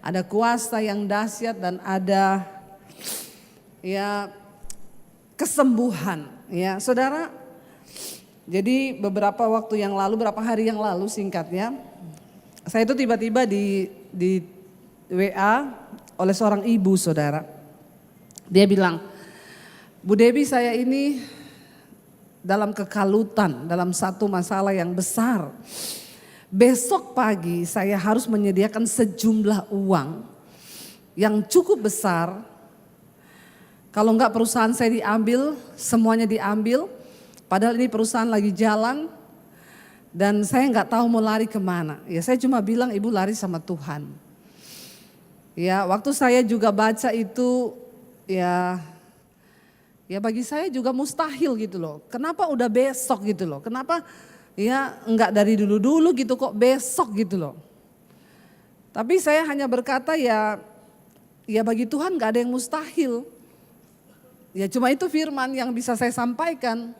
ada kuasa yang dahsyat dan ada ya kesembuhan ya saudara. Jadi beberapa waktu yang lalu, beberapa hari yang lalu singkatnya, saya itu tiba-tiba di WA oleh seorang ibu saudara. Dia bilang, Bu Debbie, saya ini dalam kekalutan, dalam satu masalah yang besar. Besok pagi saya harus menyediakan sejumlah uang yang cukup besar. Kalau enggak perusahaan saya diambil, semuanya diambil. Padahal ini perusahaan lagi jalan dan saya enggak tahu mau lari kemana. Ya saya cuma bilang ibu lari sama Tuhan. Ya waktu saya juga baca itu ya bagi saya juga mustahil gitu loh. Kenapa udah besok gitu loh? Kenapa ya enggak dari dulu-dulu gitu kok besok gitu loh. Tapi saya hanya berkata ya bagi Tuhan enggak ada yang mustahil. Ya cuma itu firman yang bisa saya sampaikan.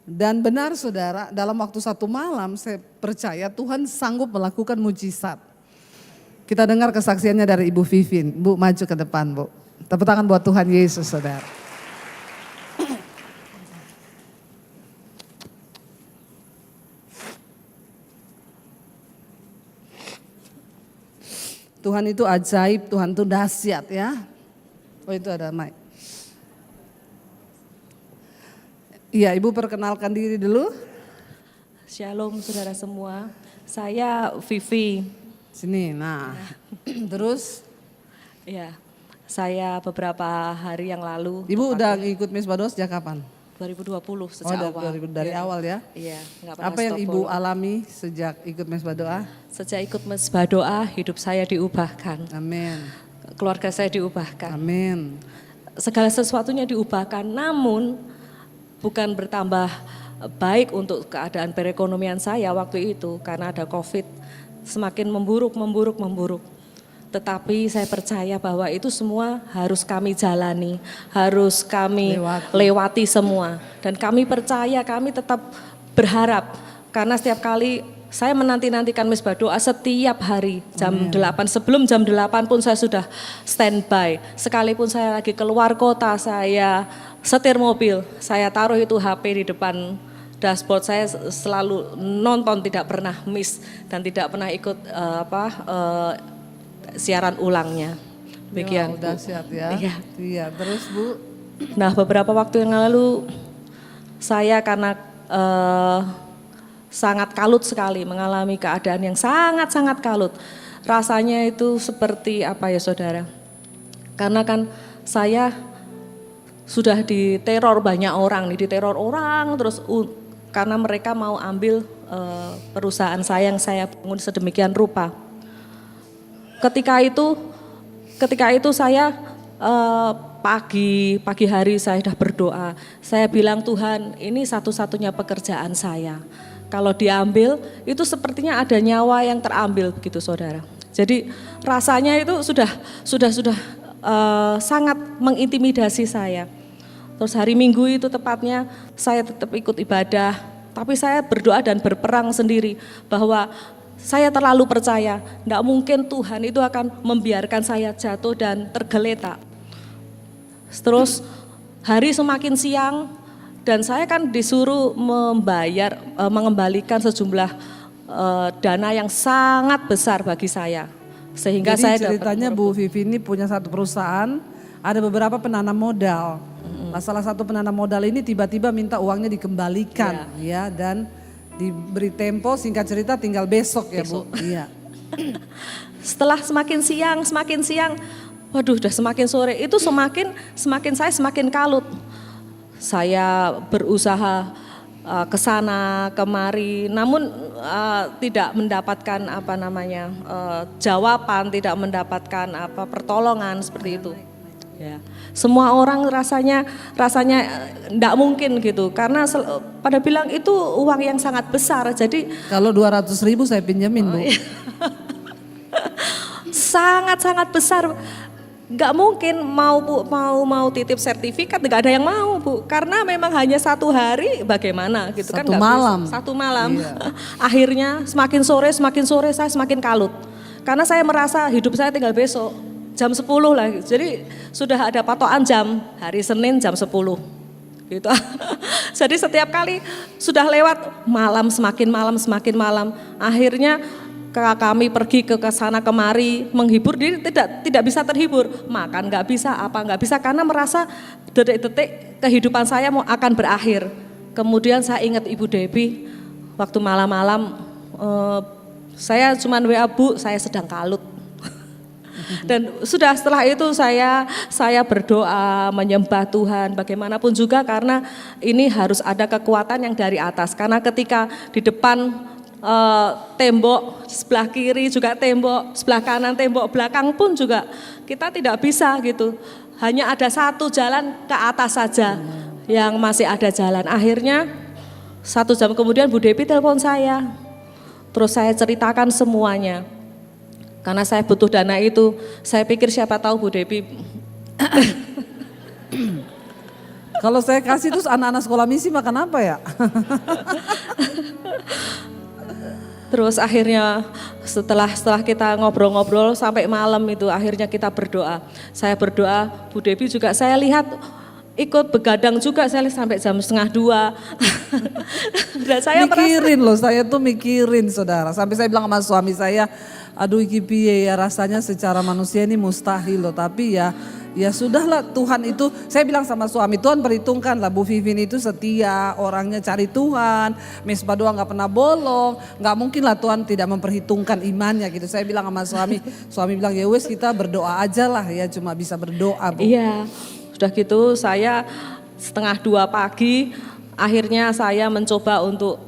Dan benar saudara, dalam waktu satu malam saya percaya Tuhan sanggup melakukan mujizat. Kita dengar kesaksiannya dari Ibu Vivin. Bu maju ke depan Bu. Tepuk tangan buat Tuhan Yesus saudara. Tuhan itu ajaib, Tuhan itu dahsyat ya. Oh itu ada mic. Iya, Ibu perkenalkan diri dulu. Shalom saudara semua, saya Vivi. Sini, nah terus? Ya, saya beberapa hari yang lalu. Ibu udah ikut Mesbah Doa sejak kapan? 2020 sejak awal. Dari awal ya? Iya, nggak pernah Apa yang stop Ibu follow. alami sejak ikut Mesbah Doa? Sejak ikut Mesbah Doa, hidup saya diubahkan. Amin. Keluarga saya diubahkan. Amin. Segala sesuatunya diubahkan, namun bukan bertambah baik untuk keadaan perekonomian saya waktu itu karena ada COVID, semakin memburuk. Tetapi saya percaya bahwa itu semua harus kami jalani, harus kami lewati semua. Dan kami percaya, kami tetap berharap karena setiap kali saya menanti-nantikan Mesbah Doa setiap hari jam 8, sebelum jam 8 pun saya sudah standby. Sekalipun saya lagi keluar kota, saya setir mobil, saya taruh itu HP di depan dashboard, saya selalu nonton, tidak pernah miss dan tidak pernah ikut siaran ulangnya. Demikian. Ya, dahsyat ya. Iya, terus Bu. Nah, beberapa waktu yang lalu saya karena sangat kalut sekali, mengalami keadaan yang sangat-sangat kalut. Rasanya itu seperti apa ya saudara? Karena kan saya sudah diteror banyak orang nih, terus karena mereka mau ambil perusahaan saya yang saya bangun sedemikian rupa. Ketika itu saya pagi hari saya sudah berdoa. Saya bilang Tuhan, ini satu-satunya pekerjaan saya. Kalau diambil itu sepertinya ada nyawa yang terambil begitu saudara. Jadi rasanya itu sudah sangat mengintimidasi saya. Terus hari Minggu itu tepatnya saya tetap ikut ibadah, tapi saya berdoa dan berperang sendiri bahwa saya terlalu percaya, tidak mungkin Tuhan itu akan membiarkan saya jatuh dan tergeletak. Terus hari semakin siang dan saya kan disuruh mengembalikan sejumlah dana yang sangat besar bagi saya. Sehingga jadi saya ceritanya Bu Vivi ini punya satu perusahaan, ada beberapa penanam modal. Nah, salah satu penanam modal ini tiba-tiba minta uangnya dikembalikan ya dan diberi tempo, singkat cerita tinggal besok ya Bu. Iya. Setelah semakin siang, waduh udah semakin sore, itu semakin saya semakin kalut. Saya berusaha ke sana kemari, namun tidak mendapatkan jawaban, tidak mendapatkan pertolongan seperti itu. Ya. Semua orang rasanya enggak mungkin gitu karena pada bilang itu uang yang sangat besar. Jadi kalau 200.000 saya pinjamin Bu. Sangat besar. Enggak mungkin mau titip sertifikat, enggak ada yang mau Bu. Karena memang hanya satu hari bagaimana gitu kan. Satu malam. Satu malam. Iya. Akhirnya semakin sore saya semakin kalut. karena saya merasa hidup saya tinggal besok, jam 10 lah. Jadi sudah ada patokan jam, hari Senin jam 10 gitu. Jadi setiap kali sudah lewat malam, semakin malam. Akhirnya kami pergi ke sana kemari menghibur diri, tidak bisa terhibur, makan nggak bisa, apa nggak bisa, karena merasa detik-detik kehidupan saya akan berakhir. Kemudian saya ingat Ibu Debbie waktu malam-malam, saya cuman WA, Bu, saya sedang kalut. Dan sudah setelah itu saya berdoa, menyembah Tuhan bagaimanapun juga, karena ini harus ada kekuatan yang dari atas. Karena ketika di depan tembok, sebelah kiri juga tembok, sebelah kanan tembok, belakang pun juga kita tidak bisa gitu. Hanya ada satu jalan ke atas saja yang masih ada jalan. Akhirnya 1 jam kemudian Bu Debbie telepon saya. Terus saya ceritakan semuanya. Karena saya butuh dana itu, saya pikir siapa tahu Bu Debbie. Kalau saya kasih terus anak-anak sekolah misi makan apa ya? Terus akhirnya setelah kita ngobrol-ngobrol sampai malam itu, akhirnya kita berdoa. Saya berdoa, Bu Debbie juga saya lihat ikut begadang juga, saya lihat sampai jam 1:30. Dan saya saya tuh mikirin saudara. Sampai saya bilang sama suami saya, aduh iki piye ya, rasanya secara manusia ini mustahil loh. Tapi ya sudahlah, Tuhan itu, saya bilang sama suami, Tuhan perhitungkan lah, Bu Vivin itu setia, orangnya cari Tuhan, mesbah doa gak pernah bolong, gak mungkin lah Tuhan tidak memperhitungkan imannya gitu. Saya bilang sama suami bilang ya wes kita berdoa aja lah ya, cuma bisa berdoa, Bu. Iya, sudah gitu saya 1:30 pagi, akhirnya saya mencoba untuk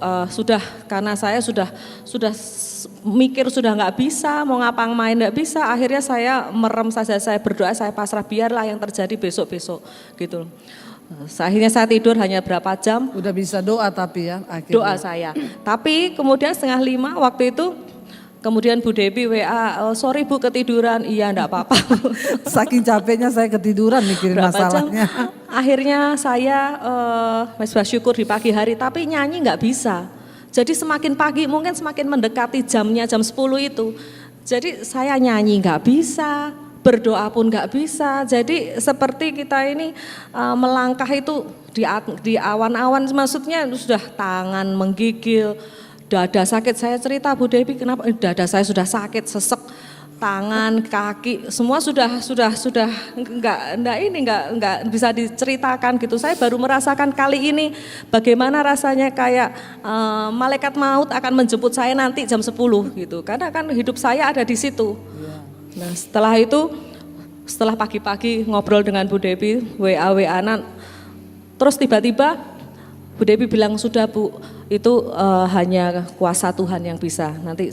karena saya sudah mikir sudah nggak bisa, mau ngapa-ngapain nggak bisa, akhirnya saya merem saja, saya berdoa, saya pasrah, biarlah yang terjadi besok-besok gitu. Akhirnya saya tidur hanya berapa jam. Udah bisa doa tapi ya akhirnya. Doa saya. Tapi kemudian 4:30 waktu itu, kemudian Bu Debbie WA, sorry Bu ketiduran, iya enggak apa-apa. Saking capeknya saya ketiduran mikirin berapa masalahnya. Jam, akhirnya saya mesbah syukur di pagi hari, tapi nyanyi nggak bisa. Jadi semakin pagi mungkin semakin mendekati jamnya, jam 10 itu. Jadi saya nyanyi nggak bisa, berdoa pun nggak bisa. Jadi seperti kita ini melangkah itu di awan-awan, maksudnya sudah tangan menggigil, dada sakit. Saya cerita, Bu Debbie, kenapa dada saya sudah sakit, sesek, tangan, kaki, semua sudah enggak bisa diceritakan gitu. Saya baru merasakan kali ini bagaimana rasanya kayak malaikat maut akan menjemput saya nanti jam 10 gitu. Karena kan hidup saya ada di situ. Nah, setelah itu, setelah pagi-pagi ngobrol dengan Bu Debbie, WA-WA-an, terus tiba-tiba Bu Debbie bilang, sudah Bu, itu hanya kuasa Tuhan yang bisa. Nanti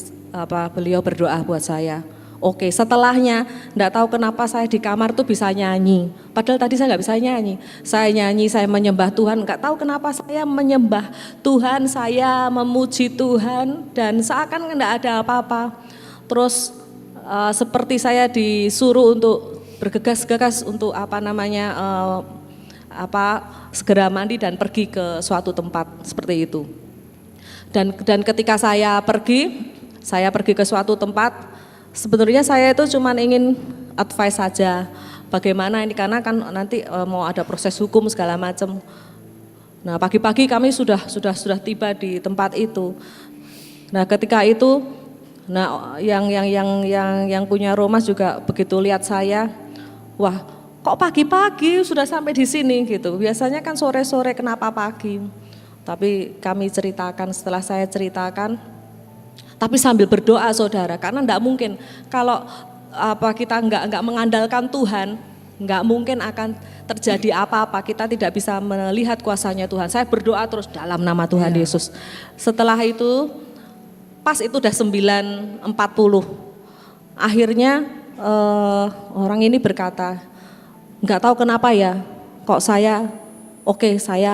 beliau berdoa buat saya. Oke, setelahnya enggak tahu kenapa saya di kamar tuh bisa nyanyi. Padahal tadi saya nggak bisa nyanyi. Saya nyanyi, saya menyembah Tuhan. Enggak tahu kenapa saya menyembah Tuhan, saya memuji Tuhan, dan seakan enggak ada apa-apa. Terus seperti saya disuruh untuk bergegas-gegas untuk segera mandi dan pergi ke suatu tempat seperti itu. Dan ketika saya pergi ke suatu tempat, sebetulnya saya itu cuma ingin advice saja, bagaimana ini, karena kan nanti mau ada proses hukum segala macam. Nah, pagi-pagi kami sudah tiba di tempat itu. Nah, ketika itu, yang punya rumah juga begitu lihat saya, wah, kok pagi-pagi sudah sampai di sini gitu. Biasanya kan sore-sore, kenapa pagi? Tapi kami ceritakan, setelah saya ceritakan, tapi sambil berdoa saudara, karena enggak mungkin kalau kita enggak mengandalkan Tuhan, enggak mungkin akan terjadi apa-apa, kita tidak bisa melihat kuasanya Tuhan. Saya berdoa terus dalam nama Tuhan Yesus. Setelah itu, pas itu udah 9:40, akhirnya orang ini berkata, enggak tahu kenapa ya, kok saya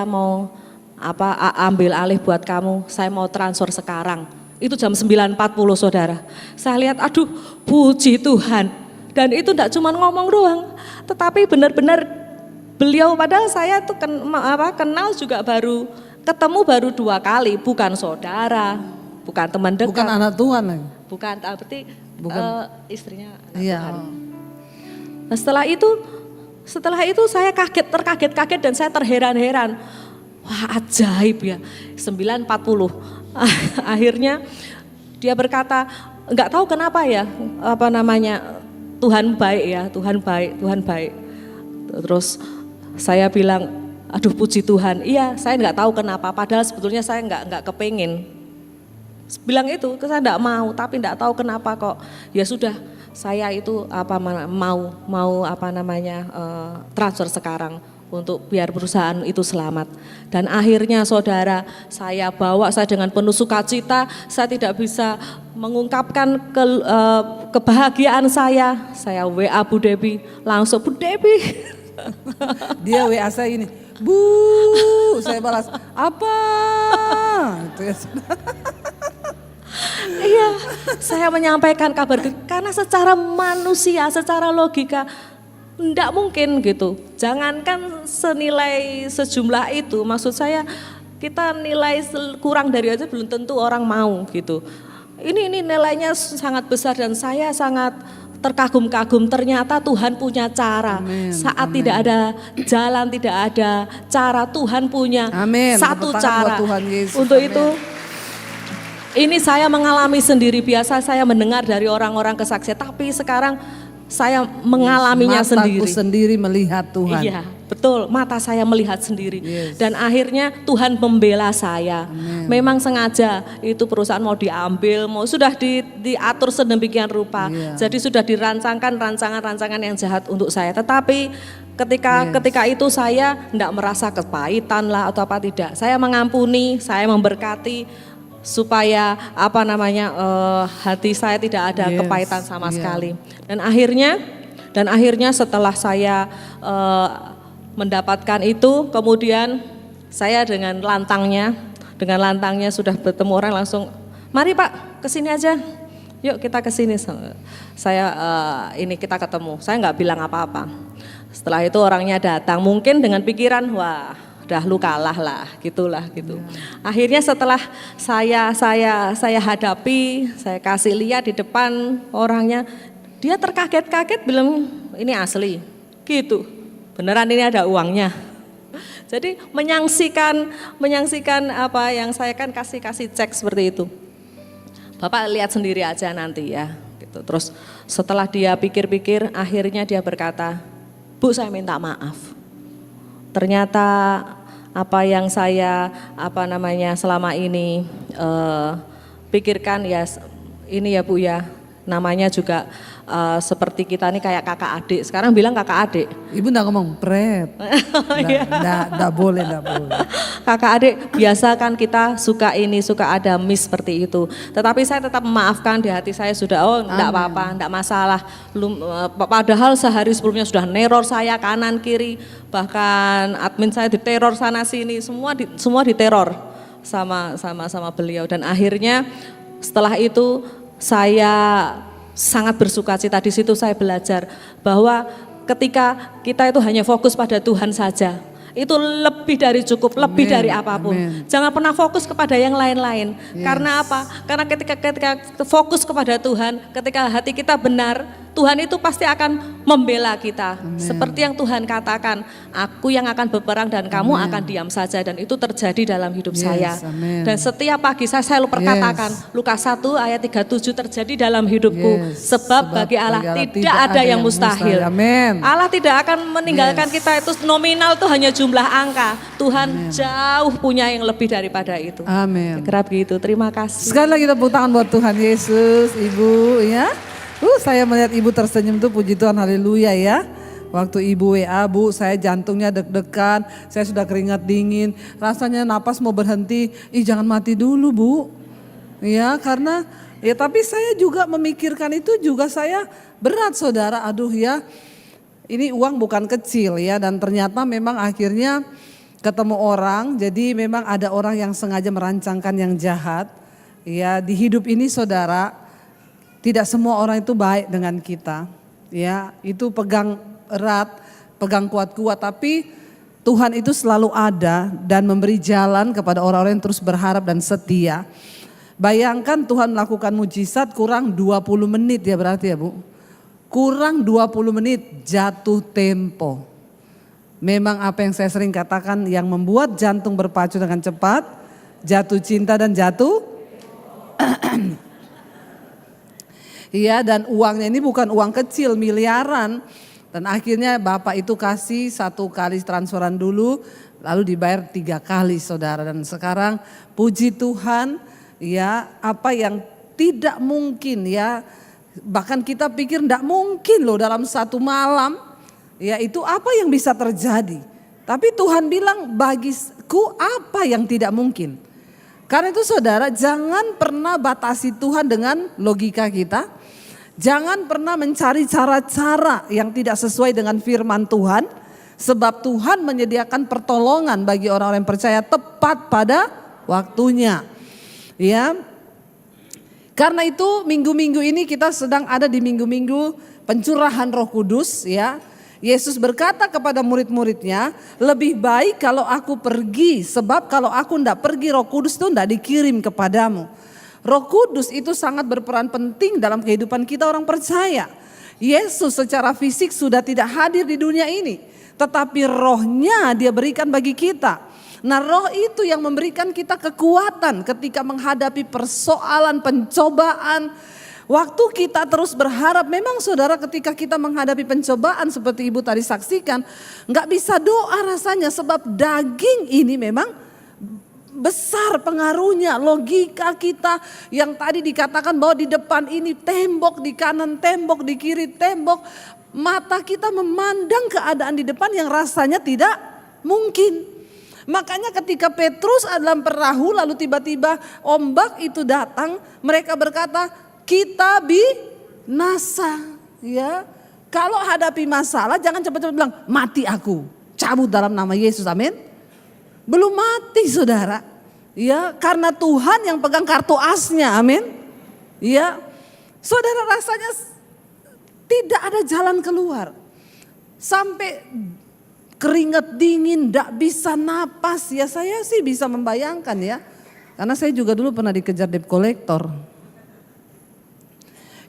mau ambil alih buat kamu, saya mau transfer sekarang. Itu jam 9:40 saudara. Saya lihat, aduh puji Tuhan. Dan itu enggak cuma ngomong doang, tetapi benar-benar beliau, padahal saya tuh kenal juga ketemu baru 2 kali, bukan saudara, bukan teman dekat. Bukan anak Tuhan lagi. Bukan, berarti Istrinya anak Iya. Tuhan. Nah, setelah itu saya terkaget-kaget dan saya terheran-heran. Wah, ajaib ya. 9.40. Akhirnya dia berkata, enggak tahu kenapa ya, Tuhan baik ya, Tuhan baik. Terus saya bilang, aduh puji Tuhan. Iya, saya enggak tahu kenapa, padahal sebetulnya saya enggak kepengin. Bilang itu, saya enggak mau, tapi enggak tahu kenapa kok. Ya sudah, saya itu mau transfer sekarang untuk biar perusahaan itu selamat. Dan akhirnya saudara, saya dengan penuh sukacita, saya tidak bisa mengungkapkan kebahagiaan saya. Saya WA Bu Debbie, langsung Bu Debbie. Dia WA saya ini, Bu, saya balas, apa? Gitu ya. Iya, saya menyampaikan kabar karena secara manusia, secara logika enggak mungkin gitu. Jangankan senilai sejumlah itu, maksud saya kita nilai kurang dari aja belum tentu orang mau gitu. Ini nilainya sangat besar dan saya sangat terkagum-kagum, ternyata Tuhan punya cara. Saat tidak ada jalan, tidak ada cara, Tuhan punya satu cara. Untuk itu ini saya mengalami sendiri, biasa saya mendengar dari orang-orang kesaksian, tapi sekarang saya mengalaminya Mataku sendiri melihat Tuhan. Iya, betul, mata saya melihat sendiri. Dan akhirnya Tuhan membela saya. Memang sengaja itu perusahaan mau diambil, sudah diatur sedemikian rupa. Jadi sudah dirancangkan rancangan-rancangan yang jahat untuk saya. Tetapi ketika itu saya tidak merasa kepahitan lah atau apa tidak. Saya mengampuni, saya memberkati supaya hati saya tidak ada kepahitan sama sekali. Dan akhirnya setelah saya mendapatkan itu, kemudian saya dengan lantangnya sudah bertemu orang langsung, mari Pak kesini aja, yuk kita kesini. Saya kita ketemu, saya nggak bilang apa-apa. Setelah itu orangnya datang, mungkin dengan pikiran wah udah lu kalah lah, gitulah gitu. Akhirnya setelah saya hadapi, saya kasih lihat di depan orangnya, dia terkaget-kaget bilang ini asli, gitu. Beneran ini ada uangnya. Jadi menyaksikan apa yang saya kan kasih cek seperti itu. Bapak lihat sendiri aja nanti ya. Gitu. Terus setelah dia pikir-pikir, akhirnya dia berkata, Bu saya minta maaf. Ternyata apa yang saya selama ini pikirkan ya ini ya Bu ya, namanya juga seperti kita nih kayak kakak adik. Sekarang bilang kakak adik. Ibu enggak ngomong pret. Enggak boleh. Kakak adik biasa kan kita suka ada miss seperti itu. Tetapi saya tetap memaafkan, di hati saya sudah enggak apa-apa, enggak masalah. Padahal sehari sebelumnya sudah neror saya kanan kiri, bahkan admin saya diteror sana sini, semua diteror sama beliau. Dan akhirnya setelah itu saya sangat bersukacita. Di situ saya belajar bahwa ketika kita itu hanya fokus pada Tuhan saja, itu lebih dari cukup, lebih dari apapun. Jangan pernah fokus kepada yang lain-lain. Karena apa? Karena ketika fokus kepada Tuhan, ketika hati kita benar, Tuhan itu pasti akan membela kita. Seperti yang Tuhan katakan, aku yang akan berperang dan kamu akan diam saja. Dan itu terjadi dalam hidup saya. Dan setiap pagi saya selalu perkatakan, Lukas 1 ayat 37 terjadi dalam hidupku. Sebab bagi Allah tidak ada yang mustahil. Allah tidak akan meninggalkan kita itu nominal itu hanya jumlah angka. Tuhan jauh punya yang lebih daripada itu. Amin. Kerap gitu, terima kasih. Sekali lagi tepuk tangan buat Tuhan Yesus, Ibu ya. Saya melihat Ibu tersenyum tuh, puji Tuhan, haleluya ya. Waktu Ibu WA, Bu, saya jantungnya deg-degan, saya sudah keringat dingin, rasanya napas mau berhenti. Jangan mati dulu Bu. Ya karena, tapi saya juga memikirkan itu juga saya berat saudara, aduh ya. Ini uang bukan kecil ya, dan ternyata memang akhirnya ketemu orang, jadi memang ada orang yang sengaja merancangkan yang jahat. Ya di hidup ini saudara, tidak semua orang itu baik dengan kita, ya itu pegang erat, pegang kuat-kuat, tapi Tuhan itu selalu ada dan memberi jalan kepada orang-orang yang terus berharap dan setia. Bayangkan Tuhan melakukan mujizat kurang 20 menit ya berarti ya Bu. Kurang 20 menit jatuh tempo. Memang apa yang saya sering katakan yang membuat jantung berpacu dengan cepat, jatuh cinta dan jatuh. Iya, dan uangnya ini bukan uang kecil, miliaran. Dan akhirnya Bapak itu kasih 1 kali transferan dulu, lalu dibayar 3 kali saudara. Dan sekarang puji Tuhan ya, apa yang tidak mungkin ya, bahkan kita pikir tidak mungkin loh dalam 1 malam, ya itu apa yang bisa terjadi. Tapi Tuhan bilang bagiku apa yang tidak mungkin. Karena itu saudara, jangan pernah batasi Tuhan dengan logika kita. Jangan pernah mencari cara-cara yang tidak sesuai dengan firman Tuhan. Sebab Tuhan menyediakan pertolongan bagi orang-orang yang percaya tepat pada waktunya. Ya. Karena itu minggu-minggu ini kita sedang ada di minggu-minggu pencurahan Roh Kudus ya. Yesus berkata kepada murid-muridnya, lebih baik kalau aku pergi, sebab kalau aku tidak pergi Roh Kudus itu tidak dikirim kepadamu. Roh Kudus itu sangat berperan penting dalam kehidupan kita orang percaya. Yesus secara fisik sudah tidak hadir di dunia ini, tetapi rohnya dia berikan bagi kita. Nah roh itu yang memberikan kita kekuatan ketika menghadapi persoalan pencobaan. Waktu kita terus berharap, memang saudara ketika kita menghadapi pencobaan seperti ibu tadi saksikan, nggak bisa doa rasanya sebab daging ini memang besar pengaruhnya. Logika kita yang tadi dikatakan bahwa di depan ini tembok, di kanan tembok, di kiri tembok. Mata kita memandang keadaan di depan yang rasanya tidak mungkin. Makanya ketika Petrus dalam perahu lalu tiba-tiba ombak itu datang, mereka berkata kita binasa. Ya, kalau hadapi masalah jangan cepat-cepat bilang mati aku, cabut dalam nama Yesus, amin. Belum mati saudara, ya karena Tuhan yang pegang kartu asnya, amin. Ya, saudara rasanya tidak ada jalan keluar, sampai keringat dingin, tidak bisa napas. Ya saya sih bisa membayangkan ya, karena saya juga dulu pernah dikejar debt collector.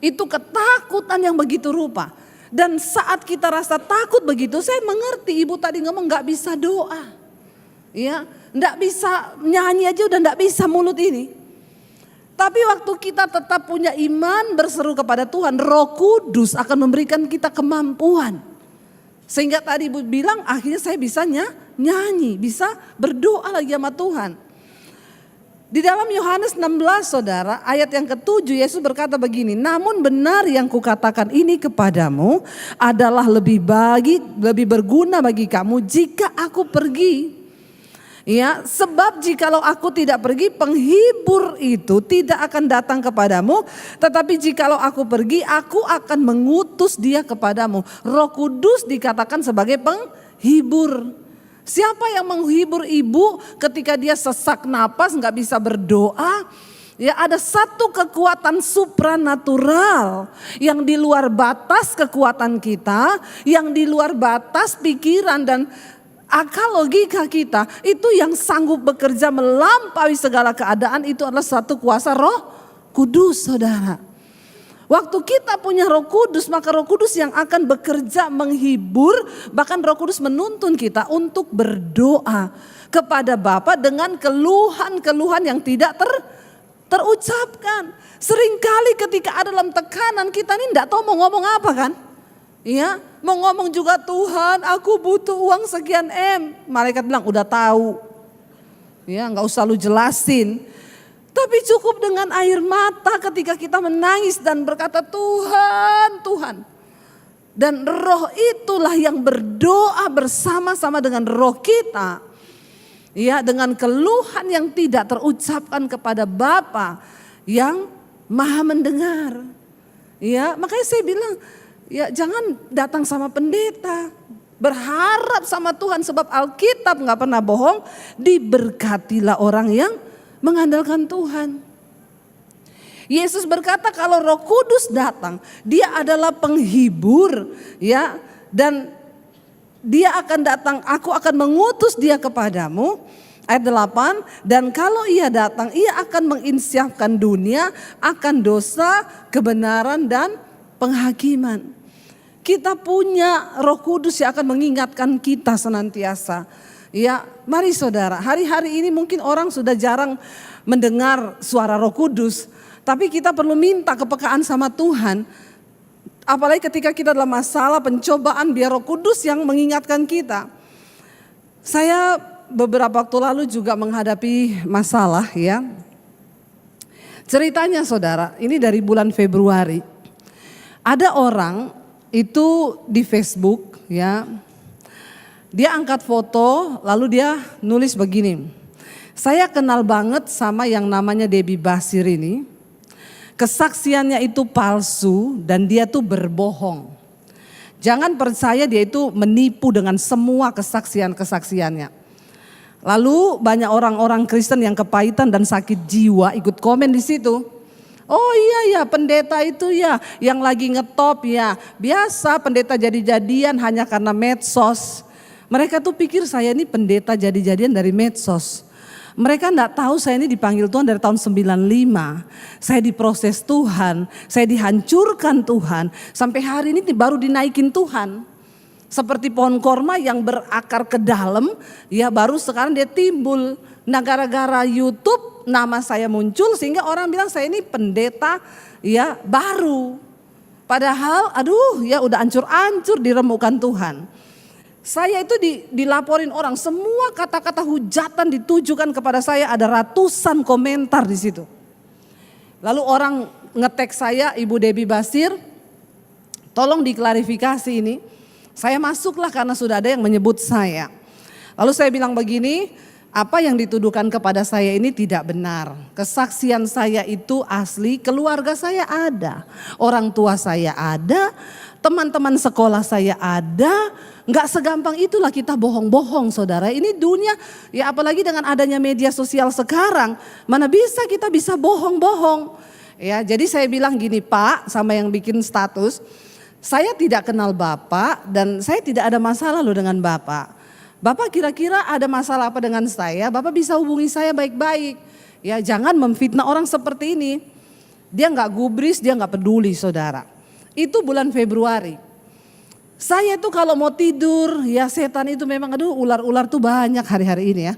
Itu ketakutan yang begitu rupa. Dan saat kita rasa takut begitu, saya mengerti ibu tadi ngomong nggak bisa doa. Ya, enggak bisa nyanyi aja udah enggak bisa mulut ini. Tapi waktu kita tetap punya iman berseru kepada Tuhan, Roh Kudus akan memberikan kita kemampuan. Sehingga tadi ibu bilang akhirnya saya bisa nyanyi, bisa berdoa lagi sama Tuhan. Di dalam Yohanes 16 saudara, ayat yang ke-7 Yesus berkata begini, namun benar yang kukatakan ini kepadamu adalah lebih berguna bagi kamu jika aku pergi. Ya, sebab jikalau aku tidak pergi, penghibur itu tidak akan datang kepadamu. Tetapi jikalau aku pergi, aku akan mengutus dia kepadamu. Roh Kudus dikatakan sebagai penghibur. Siapa yang menghibur ibu ketika dia sesak napas, nggak bisa berdoa? Ya, ada satu kekuatan supranatural yang di luar batas kekuatan kita, yang di luar batas pikiran dan akal logika kita, itu yang sanggup bekerja melampaui segala keadaan. Itu adalah satu kuasa Roh Kudus saudara. Waktu kita punya Roh Kudus, maka Roh Kudus yang akan bekerja menghibur. Bahkan Roh Kudus menuntun kita untuk berdoa kepada Bapa dengan keluhan-keluhan yang tidak terucapkan. Seringkali ketika ada dalam tekanan, kita ini tidak tahu mau ngomong apa kan. Iya, mau ngomong juga Tuhan aku butuh uang sekian M. Malaikat bilang udah tahu. Ya, nggak usah lu jelasin. Tapi cukup dengan air mata ketika kita menangis dan berkata Tuhan, Tuhan. Dan roh itulah yang berdoa bersama-sama dengan roh kita. Ya, dengan keluhan yang tidak terucapkan kepada Bapa yang Maha mendengar. Ya, makanya saya bilang ya jangan datang sama pendeta, berharap sama Tuhan sebab Alkitab nggak pernah bohong. Diberkatilah orang yang mengandalkan Tuhan. Yesus berkata kalau Roh Kudus datang, dia adalah penghibur ya, dan dia akan datang, aku akan mengutus dia kepadamu Ayat 8, dan kalau ia datang, ia akan menginsyafkan dunia akan dosa, kebenaran dan penghakiman. Kita punya Roh Kudus yang akan mengingatkan kita senantiasa. Ya, mari saudara, hari-hari ini mungkin orang sudah jarang mendengar suara Roh Kudus, tapi kita perlu minta kepekaan sama Tuhan. Apalagi ketika kita dalam masalah pencobaan, biar Roh Kudus yang mengingatkan kita. Saya beberapa waktu lalu juga menghadapi masalah ya. Ceritanya saudara, ini dari bulan Februari. Ada orang itu di Facebook ya. Dia angkat foto lalu dia nulis begini. Saya kenal banget sama yang namanya Debbie Basir ini. Kesaksiannya itu palsu dan dia tuh berbohong. Jangan percaya dia itu menipu dengan semua kesaksian-kesaksiannya. Lalu banyak orang-orang Kristen yang kepahitan dan sakit jiwa ikut komen di situ. Oh iya ya, pendeta itu ya yang lagi ngetop ya. Biasa pendeta jadi-jadian hanya karena medsos. Mereka tuh pikir saya ini pendeta jadi-jadian dari medsos. Mereka enggak tahu saya ini dipanggil Tuhan dari tahun 95. Saya diproses Tuhan, saya dihancurkan Tuhan. Sampai hari ini baru dinaikin Tuhan. Seperti pohon korma yang berakar ke dalam, ya baru sekarang dia timbul. Nah gara-gara YouTube nama saya muncul sehingga orang bilang saya ini pendeta ya baru. Padahal aduh ya udah ancur-ancur diremukkan Tuhan. Saya itu dilaporin orang, semua kata-kata hujatan ditujukan kepada saya, ada ratusan komentar di situ. Lalu orang nge-tag saya, Ibu Debbie Basir, tolong diklarifikasi ini. Saya masuklah karena sudah ada yang menyebut saya. Lalu saya bilang begini, apa yang dituduhkan kepada saya ini tidak benar. Kesaksian saya itu asli, keluarga saya ada, orang tua saya ada, teman-teman sekolah saya ada. Enggak segampang itulah kita bohong-bohong saudara. Ini dunia ya apalagi dengan adanya media sosial sekarang. Mana bisa kita bisa bohong-bohong. Ya jadi saya bilang gini Pak sama yang bikin status. Saya tidak kenal Bapak dan saya tidak ada masalah loh dengan Bapak. Bapak kira-kira ada masalah apa dengan saya? Bapak bisa hubungi saya baik-baik. Ya jangan memfitnah orang seperti ini. Dia nggak gubris, dia nggak peduli saudara. Itu bulan Februari. Saya tuh kalau mau tidur ya setan itu memang aduh ular-ular tuh banyak hari-hari ini ya.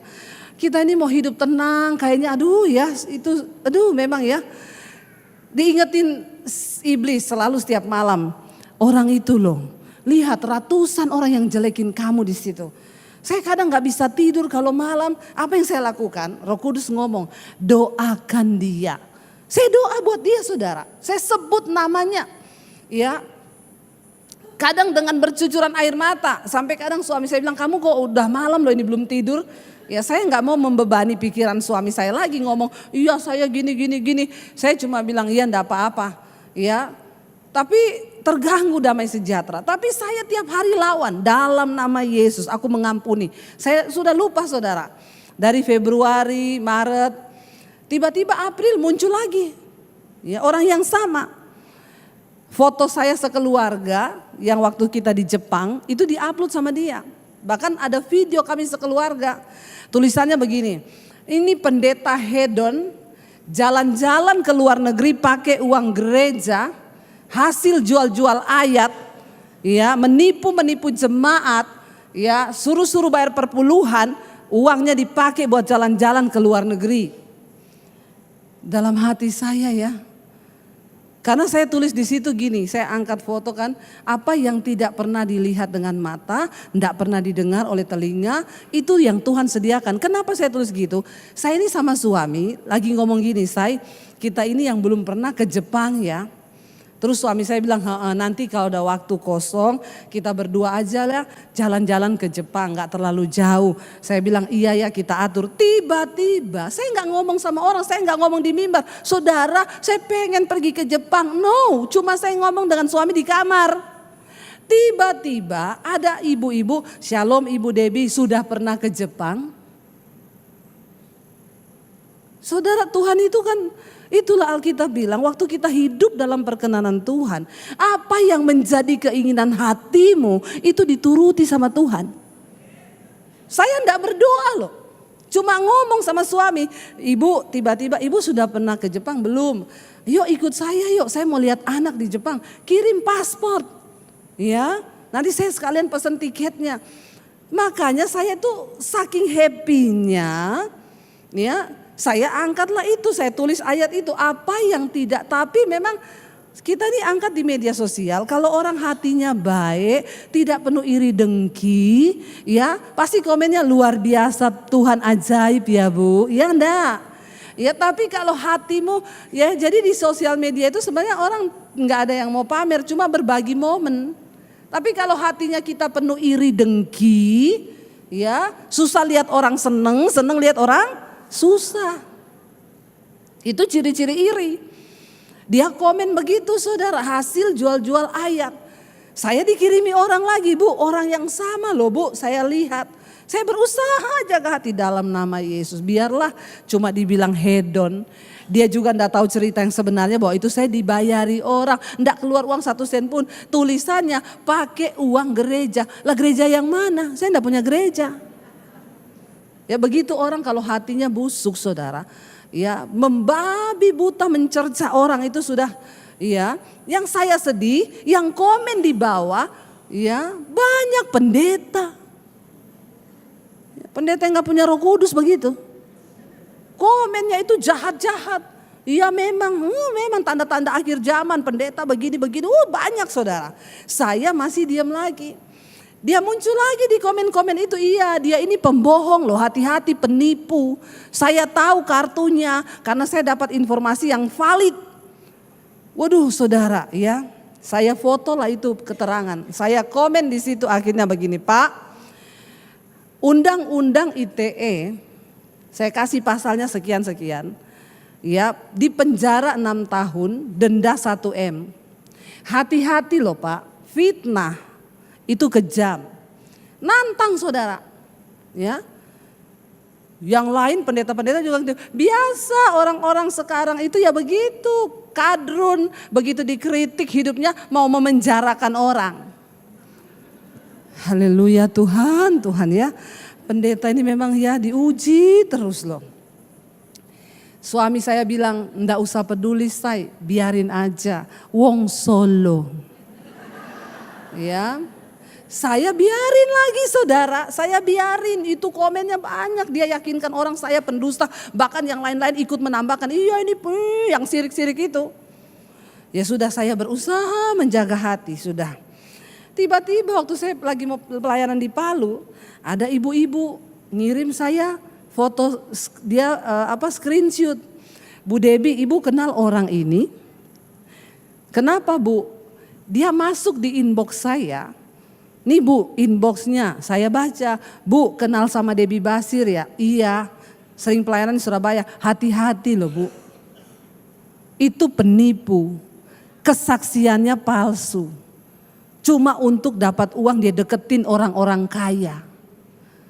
Kita ini mau hidup tenang kayaknya aduh ya itu aduh memang ya. Diingetin iblis selalu setiap malam. Orang itu loh, lihat ratusan orang yang jelekin kamu di situ. Saya kadang nggak bisa tidur kalau malam. Apa yang saya lakukan? Roh Kudus ngomong, doakan dia. Saya doa buat dia saudara. Saya sebut namanya. Ya, kadang dengan bercucuran air mata. Sampai kadang suami saya bilang, kamu kok udah malam loh ini belum tidur. Ya saya nggak mau membebani pikiran suami saya lagi ngomong, iya saya gini. Saya cuma bilang iya enggak apa-apa. Ya, tapi terganggu damai sejahtera. Tapi saya tiap hari lawan dalam nama Yesus aku mengampuni. Saya sudah lupa saudara. Dari Februari, Maret, tiba-tiba April muncul lagi. Ya, orang yang sama. Foto saya sekeluarga yang waktu kita di Jepang itu diupload sama dia. Bahkan ada video kami sekeluarga. Tulisannya begini. Ini pendeta hedon jalan-jalan ke luar negeri pakai uang gereja. Hasil jual-jual ayat, ya menipu jemaat, ya suruh bayar perpuluhan, uangnya dipakai buat jalan-jalan ke luar negeri. Dalam hati saya ya, karena saya tulis di situ gini, saya angkat foto kan, apa yang tidak pernah dilihat dengan mata, tidak pernah didengar oleh telinga, itu yang Tuhan sediakan. Kenapa saya tulis gitu? Saya ini sama suami lagi ngomong gini, kita ini yang belum pernah ke Jepang ya. Terus suami saya bilang, nanti kalau ada waktu kosong kita berdua aja lah jalan-jalan ke Jepang, gak terlalu jauh. Saya bilang iya ya kita atur. Tiba-tiba saya gak ngomong sama orang, saya gak ngomong di mimbar. Saudara saya pengen pergi ke Jepang, no cuma saya ngomong dengan suami di kamar. Tiba-tiba ada ibu-ibu, Shalom Ibu Debbie sudah pernah ke Jepang? Saudara Tuhan itu kan, itulah Alkitab bilang waktu kita hidup dalam perkenanan Tuhan. Apa yang menjadi keinginan hatimu itu dituruti sama Tuhan. Saya enggak berdoa loh. Cuma ngomong sama suami, ibu tiba-tiba ibu sudah pernah ke Jepang belum? Yuk ikut saya mau lihat anak di Jepang, kirim paspor. Ya, nanti saya sekalian pesan tiketnya. Makanya saya tuh saking happy-nya, ya, saya angkatlah itu, saya tulis ayat itu, apa yang tidak, tapi memang kita ini angkat di media sosial, kalau orang hatinya baik, tidak penuh iri dengki, ya pasti komennya luar biasa, Tuhan ajaib ya Bu, ya enggak? Ya tapi kalau hatimu, ya jadi di sosial media itu sebenarnya orang nggak ada yang mau pamer, cuma berbagi momen. Tapi kalau hatinya kita penuh iri dengki, ya susah lihat orang seneng, seneng lihat orang susah. Itu ciri-ciri iri. Dia komen begitu saudara, hasil jual-jual ayat. Saya dikirimi orang lagi, Bu, orang yang sama loh Bu, saya lihat. Saya berusaha jaga hati dalam nama Yesus. Biarlah cuma dibilang hedon. Dia juga enggak tahu cerita yang sebenarnya bahwa itu saya dibayari orang. Enggak keluar uang 1 sen pun. Tulisannya pakai uang gereja. Lah gereja yang mana? Saya enggak punya gereja. Ya begitu orang kalau hatinya busuk saudara. Ya membabi buta mencerca orang itu sudah. Ya yang saya sedih, yang komen di bawah. Ya banyak pendeta. Pendeta yang enggak punya Roh Kudus begitu. Komennya itu jahat-jahat. Iya memang tanda-tanda akhir zaman, pendeta begini-begini. Banyak saudara. Saya masih diam lagi. Dia muncul lagi di komen-komen itu, iya dia ini pembohong loh, hati-hati penipu. Saya tahu kartunya karena saya dapat informasi yang valid. Waduh saudara ya, saya foto lah itu keterangan. Saya komen di situ akhirnya begini, Pak. Undang-undang ITE, saya kasih pasalnya sekian-sekian. Ya, di penjara 6 tahun, denda 1 M. Hati-hati loh Pak, fitnah itu kejam. Nantang saudara. Ya. Yang lain pendeta-pendeta juga biasa, orang-orang sekarang itu ya begitu, kadrun, begitu dikritik hidupnya mau memenjarakan orang. Haleluya Tuhan ya. Pendeta ini memang ya diuji terus loh. Suami saya bilang, enggak usah peduli say, biarin aja, wong solo. Ya, saya biarin lagi saudara, saya biarin, itu komennya banyak, dia yakinkan orang saya pendusta, bahkan yang lain-lain ikut menambahkan, iya ini yang sirik-sirik itu. Ya sudah saya berusaha menjaga hati, sudah. Tiba-tiba waktu saya lagi mau pelayanan di Palu, ada ibu-ibu ngirim saya foto dia screenshot. Bu Debbie, ibu kenal orang ini? Kenapa Bu? Dia masuk di inbox saya. Nih Bu, inboxnya saya baca. Bu, kenal sama Debbie Basir ya? Iya, sering pelayanan di Surabaya. Hati-hati loh Bu. Itu penipu, kesaksiannya palsu. Cuma untuk dapat uang dia deketin orang-orang kaya.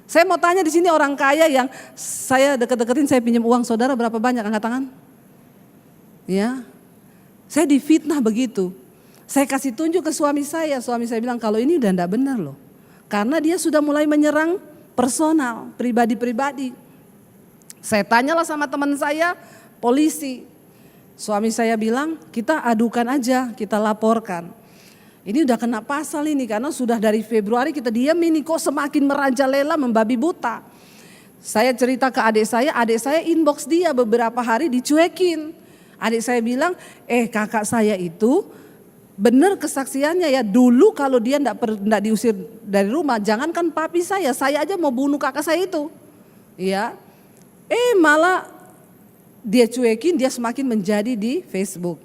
Saya mau tanya di sini orang kaya yang saya deket-deketin, saya pinjam uang saudara berapa banyak, angkat tangan? Ya, saya difitnah begitu. Saya kasih tunjuk ke suami saya bilang kalau ini udah enggak benar loh. Karena dia sudah mulai menyerang personal, pribadi-pribadi. Saya tanyalah sama teman saya, polisi. Suami saya bilang kita adukan aja, kita laporkan. Ini udah kena pasal ini karena sudah dari Februari kita diam ini kok semakin merajalela membabi buta. Saya cerita ke adik saya inbox dia beberapa hari dicuekin. Adik saya bilang, kakak saya itu benar kesaksiannya ya, dulu kalau dia enggak diusir dari rumah, jangankan papi saya aja mau bunuh kakak saya itu. Ya. Malah dia cuekin, dia semakin menjadi di Facebook.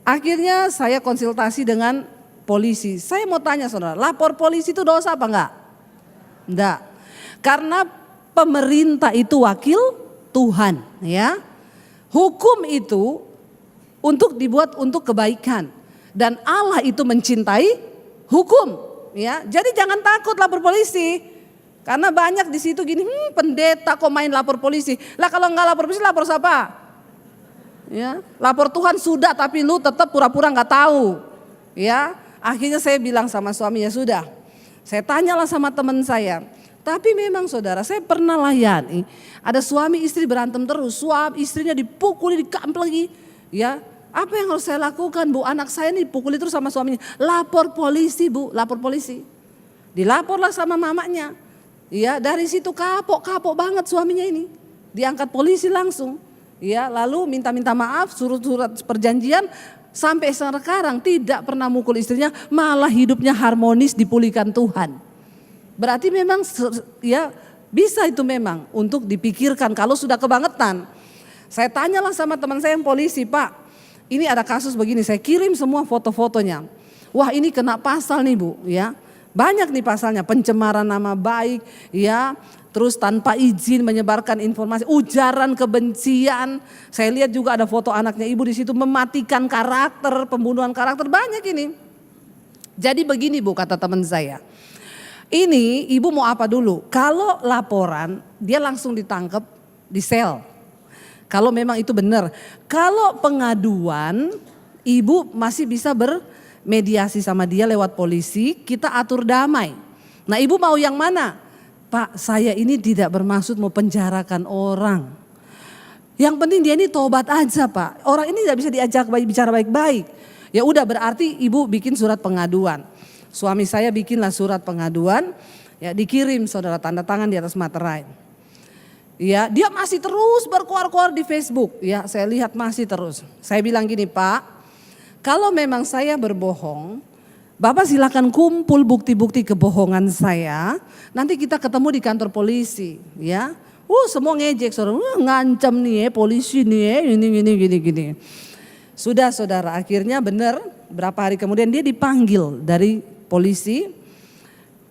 Akhirnya saya konsultasi dengan polisi. Saya mau tanya saudara, lapor polisi itu dosa apa enggak? Enggak. Karena pemerintah itu wakil Tuhan, ya. Hukum itu untuk dibuat untuk kebaikan dan Allah itu mencintai hukum, ya. Jadi jangan takut lapor polisi. Karena banyak di situ gini, pendeta kok main lapor polisi. Lah kalau enggak lapor polisi, lapor siapa? Ya, lapor Tuhan sudah, tapi lu tetap pura-pura enggak tahu. Ya. Akhirnya saya bilang sama suami, ya sudah. Saya tanyalah sama teman saya, Tapi memang saudara, saya pernah layani, ada suami istri berantem terus, suami istrinya dipukuli, dikamplegi, ya. Apa yang harus saya lakukan, Bu? Anak saya ini dipukuli terus sama suaminya. Lapor polisi, Bu, lapor polisi. Dilaporlah sama mamanya. Ya, dari situ kapok banget suaminya ini. Diangkat polisi langsung. Ya, lalu minta maaf, suruh surat perjanjian, sampai sekarang tidak pernah mukul istrinya, malah hidupnya harmonis dipulihkan Tuhan. Berarti memang ya bisa itu memang untuk dipikirkan kalau sudah kebangetan. Saya tanyalah sama teman saya yang polisi, Pak, ini ada kasus begini, saya kirim semua foto-fotonya. Wah, ini kena pasal nih, Bu, ya. Banyak nih pasalnya, pencemaran nama baik, ya. Terus tanpa izin menyebarkan informasi, ujaran kebencian. Saya lihat juga ada foto anaknya ibu di situ, mematikan karakter, pembunuhan karakter, banyak ini. Jadi begini, Bu, kata teman saya. Ini ibu mau apa dulu? Kalau laporan dia langsung ditangkap di sel. Kalau memang itu benar. Kalau pengaduan ibu masih bisa bermediasi sama dia lewat polisi, kita atur damai. Nah, ibu mau yang mana? Pak, saya ini tidak bermaksud mau penjarakan orang. Yang penting dia ini tobat aja, Pak. Orang ini tidak bisa diajak bicara baik-baik. Ya udah, berarti ibu bikin surat pengaduan. Suami saya bikinlah surat pengaduan, ya dikirim saudara, tanda tangan di atas materai. Ya, dia masih terus berkuar-kuar di Facebook. Ya, saya lihat masih terus. Saya bilang gini, Pak, kalau memang saya berbohong, Bapak silakan kumpul bukti-bukti kebohongan saya. Nanti kita ketemu di kantor polisi, ya. Semua ngejek, saudara. Ngancam nih polisi nih, gini. Sudah saudara, akhirnya benar berapa hari kemudian dia dipanggil dari polisi.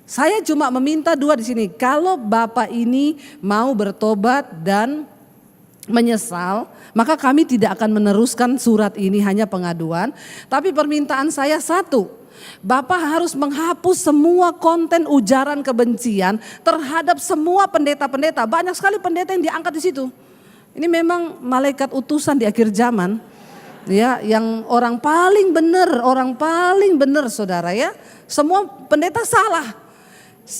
Saya cuma meminta dua di sini. Kalau Bapak ini mau bertobat dan menyesal, maka kami tidak akan meneruskan surat ini, hanya pengaduan. Tapi permintaan saya satu, Bapak harus menghapus semua konten ujaran kebencian terhadap semua pendeta-pendeta. Banyak sekali pendeta yang diangkat di situ. Ini memang malaikat utusan di akhir zaman. Ya, yang orang paling benar saudara, ya. Semua pendeta salah.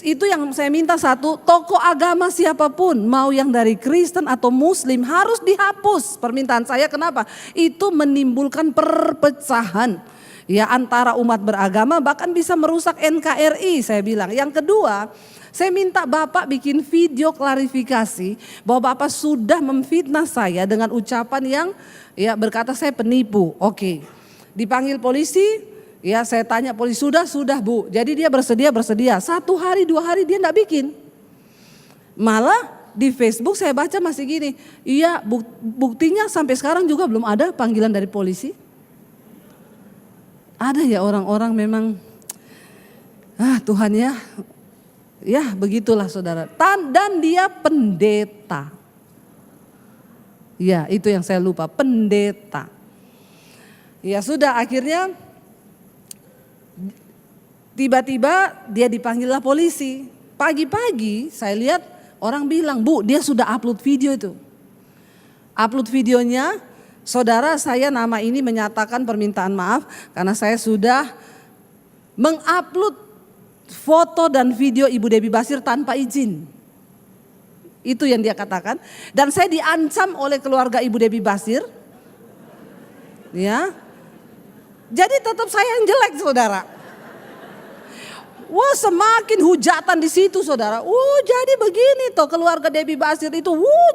Itu yang saya minta satu, tokoh agama siapapun, mau yang dari Kristen atau Muslim, harus dihapus. Permintaan saya, kenapa? Itu menimbulkan perpecahan, ya, antara umat beragama, bahkan bisa merusak NKRI, saya bilang. Yang kedua, saya minta Bapak bikin video klarifikasi bahwa Bapak sudah memfitnah saya dengan ucapan yang ya berkata saya penipu. Oke. Dipanggil polisi, ya saya tanya polisi, sudah Bu. Jadi dia bersedia. 1 hari 2 hari dia enggak bikin. Malah di Facebook saya baca masih gini, iya buktinya sampai sekarang juga belum ada panggilan dari polisi. Ada ya orang-orang memang, Tuhan ya. Ya begitulah saudara, dan dia pendeta. Ya itu yang saya lupa, pendeta. Ya sudah, akhirnya tiba-tiba dia dipanggillah polisi. Pagi-pagi saya lihat orang bilang, Bu, dia sudah upload video itu. Upload videonya, saudara, saya nama ini menyatakan permintaan maaf karena saya sudah mengupload foto dan video Ibu Debbie Basir tanpa izin. Itu yang dia katakan. Dan saya diancam oleh keluarga Ibu Debbie Basir. Ya. Jadi tetap saya yang jelek, saudara. Wah, semakin hujatan di situ, saudara. Jadi begini toh keluarga Debbie Basir itu,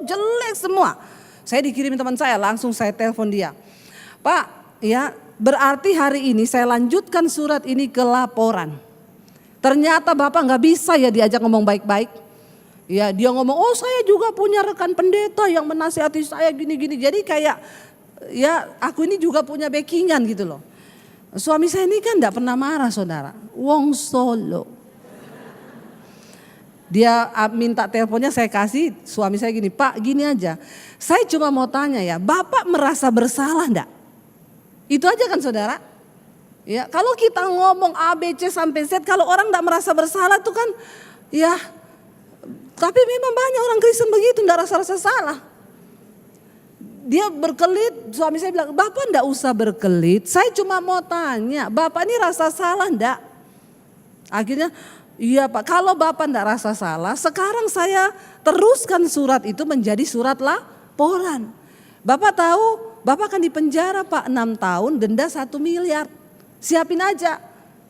jelek semua. Saya dikirimin teman saya, langsung saya telepon dia. Pak, ya berarti hari ini saya lanjutkan surat ini ke laporan. Ternyata Bapak nggak bisa ya diajak ngomong baik-baik. Ya dia ngomong, saya juga punya rekan pendeta yang menasihati saya gini-gini. Jadi kayak ya aku ini juga punya backingan gitu loh. Suami saya ini kan enggak pernah marah, saudara. Wong Solo. Dia minta teleponnya, saya kasih. Suami saya gini, Pak gini aja. Saya cuma mau tanya ya, Bapak merasa bersalah enggak? Itu aja kan saudara. Ya, kalau kita ngomong A, B, C sampai Z, kalau orang enggak merasa bersalah itu kan ya. Tapi memang banyak orang Kristen begitu, enggak rasa-rasa salah. Dia berkelit, suami saya bilang, Bapak enggak usah berkelit, saya cuma mau tanya, Bapak ini rasa salah enggak? Akhirnya, Iya Pak, kalau Bapak enggak rasa salah, sekarang saya teruskan surat itu menjadi surat laporan. Bapak tahu, Bapak akan dipenjara Pak 6 tahun, denda 1 miliar. Siapin aja.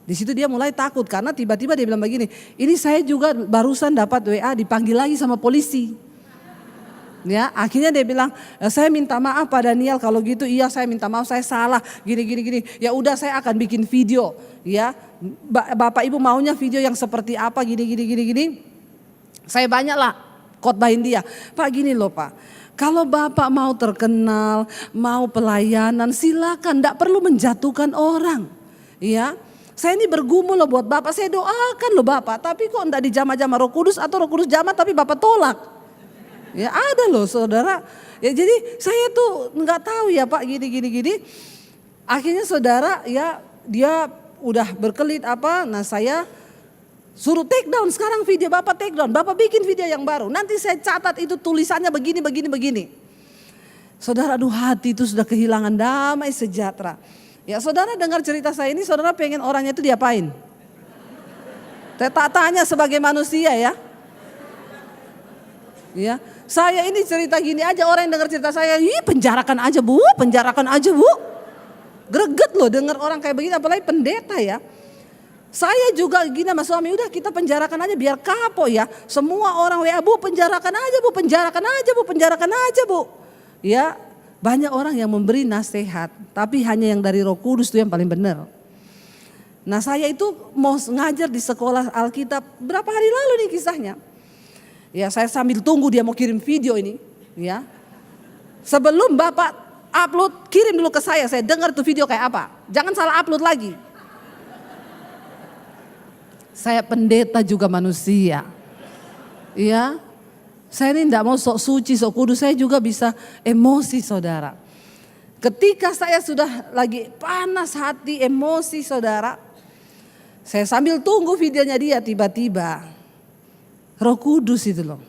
Di situ dia mulai takut karena tiba-tiba dia bilang begini, ini saya juga barusan dapat WA dipanggil lagi sama polisi. Ya, akhirnya dia bilang, saya minta maaf Pak Daniel kalau gitu, iya saya minta maaf saya salah gini. Ya udah saya akan bikin video, ya. Bapak Ibu maunya video yang seperti apa gini. Saya banyaklah khotbahin dia. Pak gini loh Pak, kalau Bapak mau terkenal, mau pelayanan silakan, enggak perlu menjatuhkan orang. Ya. Saya ini bergumul loh buat Bapak, saya doakan loh Bapak, tapi kok enggak dijamah-jamah Roh Kudus atau Roh Kudus jamah tapi Bapak tolak. Ya ada loh saudara. Ya jadi saya tuh nggak tahu ya Pak gini. Akhirnya saudara ya dia udah berkelit apa. Nah saya suruh take down sekarang video Bapak take down. Bapak bikin video yang baru. Nanti saya catat itu tulisannya begini. Saudara aduh hati itu sudah kehilangan damai sejahtera. Ya saudara dengar cerita saya ini saudara pengen orangnya itu diapain? Saya tak tanya sebagai manusia ya. Ya, saya ini cerita gini aja orang yang dengar cerita saya, penjarakan aja bu. Greget loh dengar orang kayak begini apalagi pendeta ya. Saya juga gini sama suami, udah kita penjarakan aja biar kapok ya. Semua orang WA bu penjarakan aja bu. Ya banyak orang yang memberi nasihat tapi hanya yang dari Roh Kudus itu yang paling benar. Nah saya itu mau ngajar di sekolah Alkitab berapa hari lalu nih kisahnya. Ya saya sambil tunggu dia mau kirim video ini ya. Sebelum Bapak upload kirim dulu ke saya dengar tuh video kayak apa. Jangan salah upload lagi. Saya pendeta juga manusia. Ya. Saya ini enggak mau sok suci, sok kudus, saya juga bisa emosi saudara. Ketika saya sudah lagi panas hati, emosi saudara. Saya sambil tunggu videonya dia tiba-tiba Roh Kudus itu loh.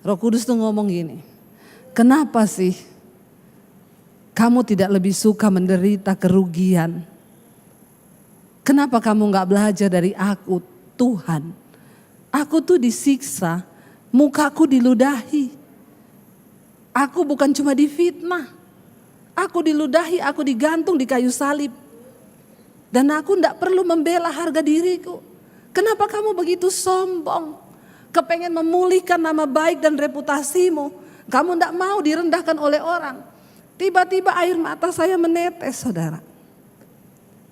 Roh Kudus tuh ngomong gini, kenapa sih kamu tidak lebih suka menderita kerugian? Kenapa kamu gak belajar dari aku Tuhan? Aku tuh disiksa, mukaku diludahi. Aku bukan cuma difitnah. Aku diludahi, aku digantung di kayu salib. Dan aku gak perlu membela harga diriku. Kenapa kamu begitu sombong? Kepengen memulihkan nama baik dan reputasimu. Kamu tidak mau direndahkan oleh orang. Tiba-tiba air mata saya menetes saudara.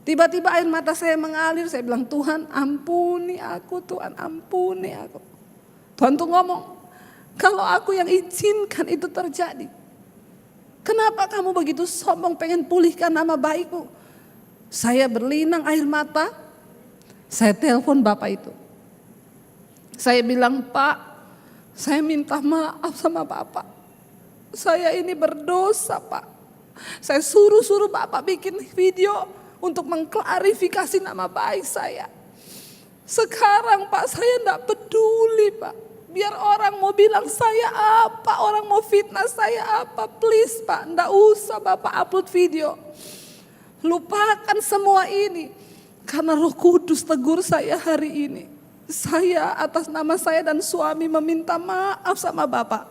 Tiba-tiba air mata saya mengalir. Saya bilang Tuhan ampuni aku, Tuhan ampuni aku. Tuhan tuh ngomong, kalau aku yang izinkan itu terjadi. Kenapa kamu begitu sombong pengen pulihkan nama baikmu? Saya berlinang air mata. Saya telepon Bapak itu. Saya bilang, Pak, saya minta maaf sama Bapak. Saya ini berdosa, Pak. Saya suruh Bapak bikin video untuk mengklarifikasi nama baik saya. Sekarang Pak, saya enggak peduli, Pak. Biar orang mau bilang saya apa, orang mau fitnah saya apa, please Pak, enggak usah Bapak upload video. Lupakan semua ini. Karena Roh Kudus tegur saya hari ini. Saya atas nama saya dan suami meminta maaf sama Bapak.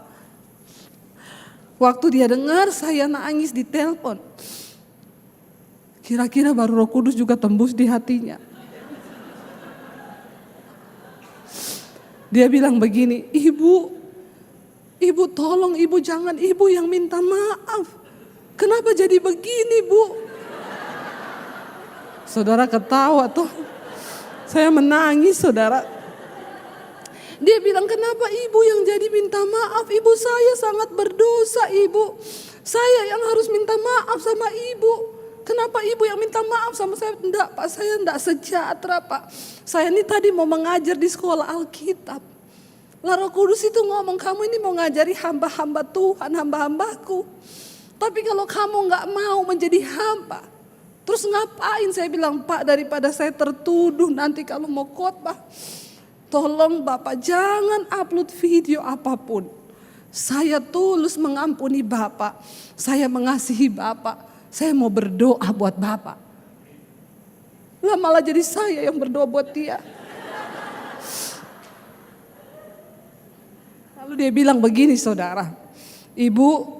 Waktu dia dengar saya nangis di telepon. Kira-kira baru Roh Kudus juga tembus di hatinya. Dia bilang begini, Ibu tolong Ibu jangan Ibu yang minta maaf. Kenapa jadi begini Bu? Saudara ketawa tuh. Saya menangis saudara. Dia bilang kenapa ibu yang jadi minta maaf? Ibu saya sangat berdosa ibu. Saya yang harus minta maaf sama ibu. Kenapa ibu yang minta maaf sama saya? Enggak Pak, saya enggak sejahtera Pak. Saya ini tadi mau mengajar di sekolah Alkitab. Lah Roh Kudus itu ngomong kamu ini mau ngajari hamba-hamba Tuhan, hamba-hambaku. Tapi kalau kamu enggak mau menjadi hamba, terus ngapain? Saya bilang Pak, daripada saya tertuduh nanti kalau mau khotbah, tolong Bapak jangan upload video apapun. Saya tulus mengampuni Bapak, saya mengasihi Bapak, saya mau berdoa buat Bapak. Lah malah jadi saya yang berdoa buat dia. Lalu dia bilang begini saudara, ibu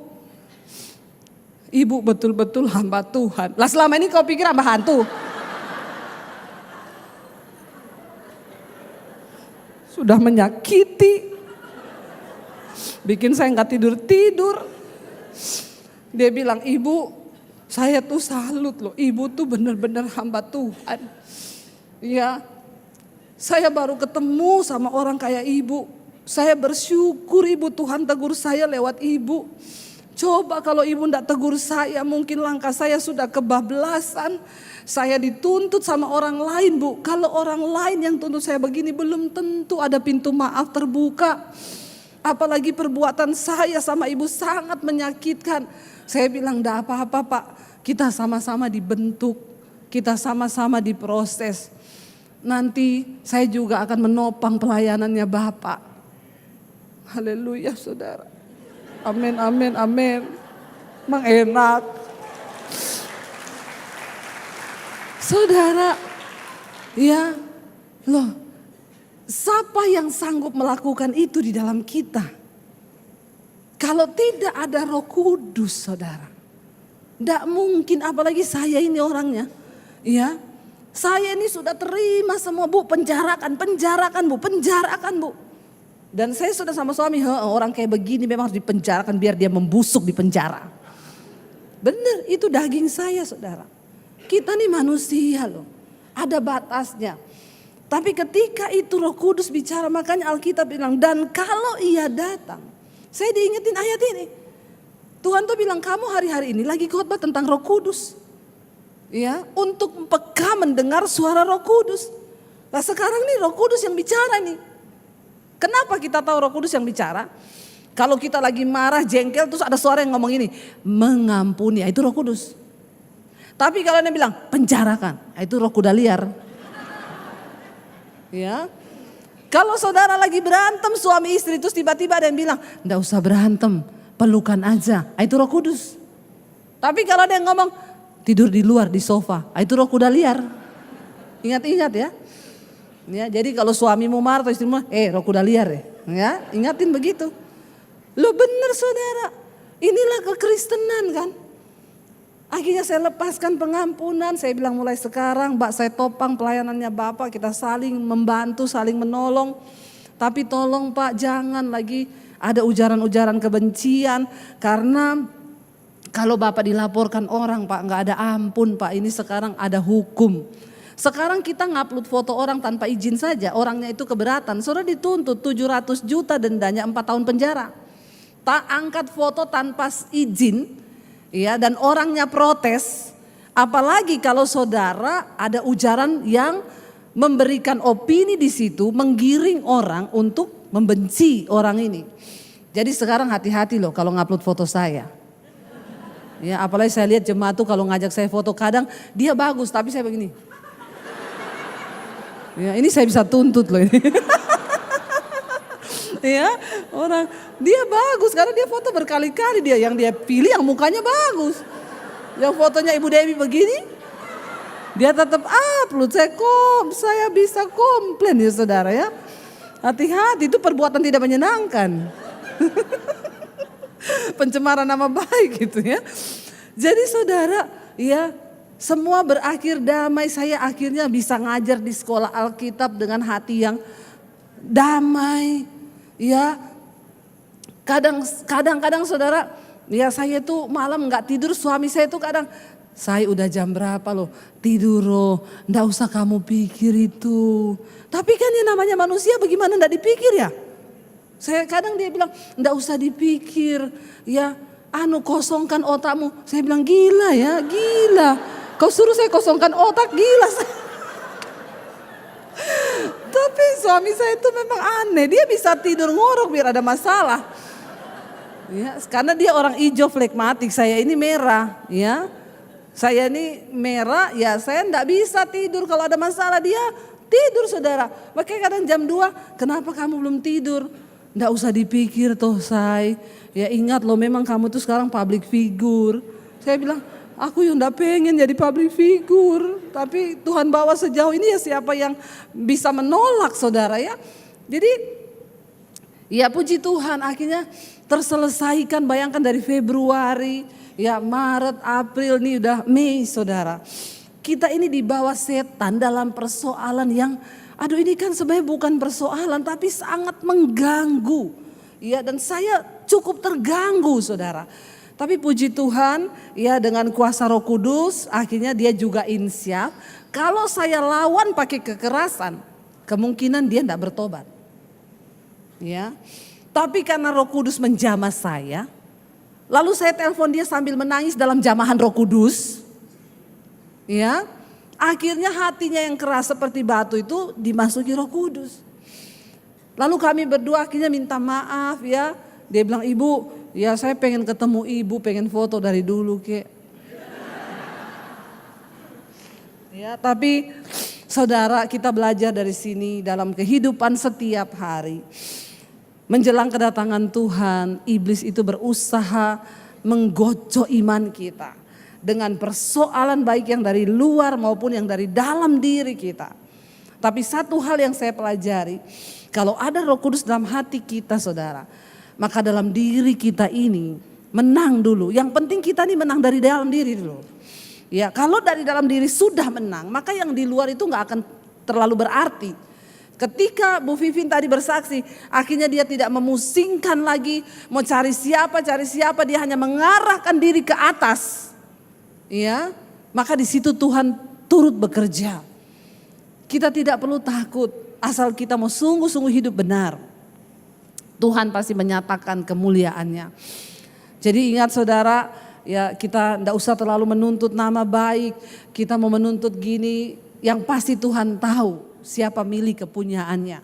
betul-betul hamba Tuhan. Lah selama ini kau pikir hamba hantu? Sudah menyakiti, bikin saya nggak tidur. Dia bilang, ibu saya tuh salut loh, ibu tuh benar-benar hamba Tuhan. Ya, saya baru ketemu sama orang kayak ibu. Saya bersyukur ibu, Tuhan tegur saya lewat ibu. Coba kalau ibu tidak tegur saya, mungkin langkah saya sudah kebablasan. Saya dituntut sama orang lain bu. Kalau orang lain yang tuntut saya begini, belum tentu ada pintu maaf terbuka. Apalagi perbuatan saya sama ibu sangat menyakitkan. Saya bilang tidak apa-apa pak, kita sama-sama dibentuk. Kita sama-sama diproses. Nanti saya juga akan menopang pelayanannya Bapak. Haleluya saudara. Amin, amin, amin. Emang enak. Saudara, ya loh, siapa yang sanggup melakukan itu di dalam kita? Kalau tidak ada Roh Kudus saudara. Tidak mungkin, apalagi saya ini orangnya. Ya, saya ini sudah terima semua bu, penjarakan bu. Dan saya sudah sama suami, orang kayak begini memang harus dipenjarakan biar dia membusuk di penjara. Benar, itu daging saya saudara. Kita nih manusia loh, ada batasnya. Tapi ketika itu Roh Kudus bicara, makanya Alkitab bilang, dan kalau ia datang. Saya diingetin ayat ini. Tuhan tuh bilang, kamu hari-hari ini lagi khotbah tentang Roh Kudus. Ya, untuk peka mendengar suara Roh Kudus. Nah sekarang nih Roh Kudus yang bicara nih. Kenapa kita tahu Roh Kudus yang bicara? Kalau kita lagi marah, jengkel, terus ada suara yang ngomong ini, mengampuni, itu Roh Kudus. Tapi kalau dia bilang penjarakan, itu roh kuda liar. Ya, kalau saudara lagi berantem suami istri, terus tiba-tiba ada yang bilang, nggak usah berantem, pelukan aja, itu Roh Kudus. Tapi kalau ada yang ngomong tidur di luar di sofa, itu roh kuda liar. Ingat-ingat ya. Ya, jadi kalau suamimu marah atau istrimu, roh kuda liar ya, ingatin begitu. Lo bener saudara, inilah kekristenan kan. Akhirnya saya lepaskan pengampunan, saya bilang mulai sekarang Mbak saya topang pelayanannya Bapak, kita saling membantu, saling menolong. Tapi tolong Pak jangan lagi ada ujaran-ujaran kebencian, karena kalau Bapak dilaporkan orang Pak nggak ada ampun Pak, ini sekarang ada hukum. Sekarang kita ngupload foto orang tanpa izin saja, orangnya itu keberatan, saudara dituntut 700 juta dendanya 4 tahun penjara. Tak angkat foto tanpa izin, ya, dan orangnya protes, apalagi kalau saudara ada ujaran yang memberikan opini di situ, menggiring orang untuk membenci orang ini. Jadi sekarang hati-hati loh kalau ngupload foto saya. Ya, apalagi saya lihat jemaat tuh kalau ngajak saya foto, kadang dia bagus tapi saya begini. Ya, ini saya bisa tuntut loh ini. Ya, orang dia bagus karena dia foto berkali-kali, dia yang dia pilih yang mukanya bagus. Yang fotonya Ibu Dewi begini, dia tetap upload. Saya bisa komplain ya saudara ya. Hati-hati, itu perbuatan tidak menyenangkan. Pencemaran nama baik gitu ya. Jadi saudara, ya semua berakhir damai. Saya akhirnya bisa ngajar di sekolah Alkitab dengan hati yang damai. Ya, kadang-kadang saudara, ya saya tuh malam nggak tidur, suami saya tuh kadang, saya udah jam berapa loh, tidur loh, nggak usah kamu pikir itu. Tapi kan ya namanya manusia, bagaimana nggak dipikir ya? Saya kadang dia bilang, nggak usah dipikir, ya kosongkan otakmu. Saya bilang gila ya, gila. Kau suruh saya kosongkan otak, gila saya. Tapi suami saya itu memang aneh, dia bisa tidur ngorok biar ada masalah. Ya, karena dia orang hijau flegmatik, saya ini merah, ya. Saya ini merah, ya saya enggak bisa tidur kalau ada masalah, dia tidur saudara. Makanya kadang jam 2, kenapa kamu belum tidur? Enggak usah dipikir toh say. Ya ingat loh, memang kamu tuh sekarang public figure. Saya bilang, aku yang enggak pengen jadi public figure. Tapi Tuhan bawa sejauh ini, ya siapa yang bisa menolak saudara ya. Jadi Ya puji Tuhan, akhirnya terselesaikan. Bayangkan dari Februari, ya Maret, April, nih udah Mei saudara. Kita ini dibawa setan dalam persoalan yang, aduh ini kan sebenarnya bukan persoalan tapi sangat mengganggu. Ya, dan saya cukup terganggu saudara. Tapi puji Tuhan, ya dengan kuasa Roh Kudus akhirnya dia juga insyaf. Kalau saya lawan pakai kekerasan, kemungkinan dia tidak bertobat. Ya, tapi karena Roh Kudus menjamah saya, lalu saya telepon dia sambil menangis dalam jamahan Roh Kudus. Ya, akhirnya hatinya yang keras seperti batu itu dimasuki Roh Kudus. Lalu kami berdua akhirnya minta maaf ya. Dia bilang, ibu ya saya pengen ketemu ibu, pengen foto dari dulu kek. Ya, tapi saudara kita belajar dari sini dalam kehidupan setiap hari. Menjelang kedatangan Tuhan, iblis itu berusaha menggocok iman kita. Dengan persoalan baik yang dari luar maupun yang dari dalam diri kita. Tapi satu hal yang saya pelajari, kalau ada Roh Kudus dalam hati kita saudara, maka dalam diri kita ini menang dulu. Yang penting kita ini menang dari dalam diri dulu. Ya, kalau dari dalam diri sudah menang, maka yang di luar itu nggak akan terlalu berarti. Ketika Bu Vivin tadi bersaksi, akhirnya dia tidak memusingkan lagi mau cari siapa, dia hanya mengarahkan diri ke atas. Ya, maka di situ Tuhan turut bekerja. Kita tidak perlu takut, asal kita mau sungguh-sungguh hidup benar. Tuhan pasti menyatakan kemuliaannya. Jadi ingat saudara, ya kita tidak usah terlalu menuntut nama baik. Kita mau menuntut gini, yang pasti Tuhan tahu siapa milik kepunyaannya.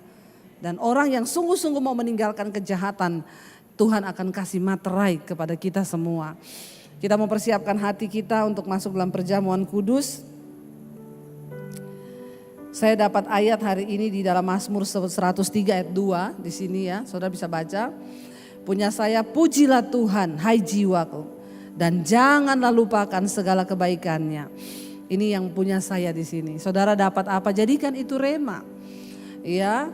Dan orang yang sungguh-sungguh mau meninggalkan kejahatan, Tuhan akan kasih materai kepada kita semua. Kita mau persiapkan hati kita untuk masuk dalam perjamuan kudus. Saya dapat ayat hari ini di dalam Mazmur 103 ayat 2 di sini ya, saudara bisa baca. Punya saya pujilah Tuhan, hai jiwaku, dan janganlah lupakan segala kebaikannya. Ini yang punya saya di sini. Saudara dapat apa? Jadikan itu rema. Ya,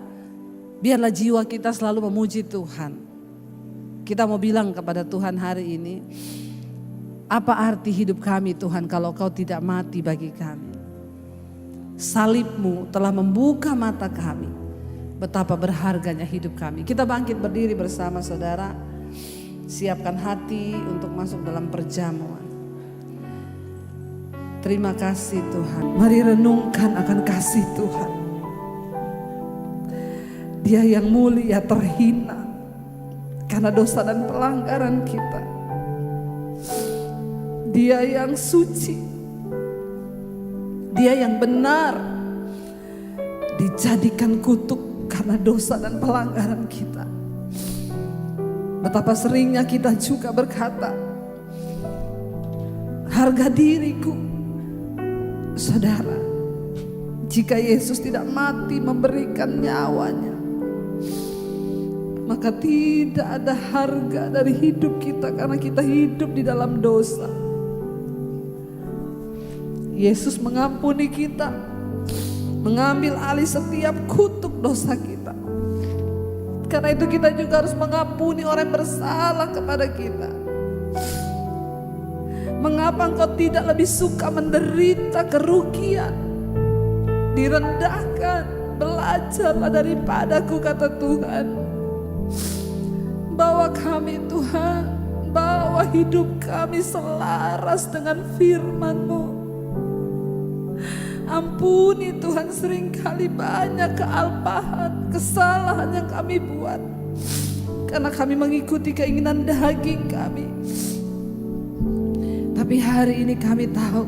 biarlah jiwa kita selalu memuji Tuhan. Kita mau bilang kepada Tuhan hari ini, apa arti hidup kami Tuhan kalau Kau tidak mati bagi kami? Salibmu telah membuka mata kami. Betapa berharganya hidup kami. Kita bangkit berdiri bersama saudara. Siapkan hati untuk masuk dalam perjamuan. Terima kasih Tuhan. Mari renungkan akan kasih Tuhan. Dia yang mulia terhina karena dosa dan pelanggaran kita. Dia yang suci, Dia yang benar, dijadikan kutuk karena dosa dan pelanggaran kita. Betapa seringnya kita juga berkata, harga diriku. Saudara, jika Yesus tidak mati memberikan nyawanya, maka tidak ada harga dari hidup kita karena kita hidup di dalam dosa. Yesus mengampuni kita, mengambil alih setiap kutuk dosa kita. Karena itu kita juga harus mengampuni orang yang bersalah kepada kita. Mengapa engkau tidak lebih suka menderita kerugian, direndahkan? Belajarlah daripadaku, kata Tuhan. Bawa kami Tuhan, bawa hidup kami selaras dengan firman-Mu. Ampuni Tuhan, seringkali banyak kealpahan, kesalahan yang kami buat. Karena kami mengikuti keinginan daging kami. Tapi hari ini kami tahu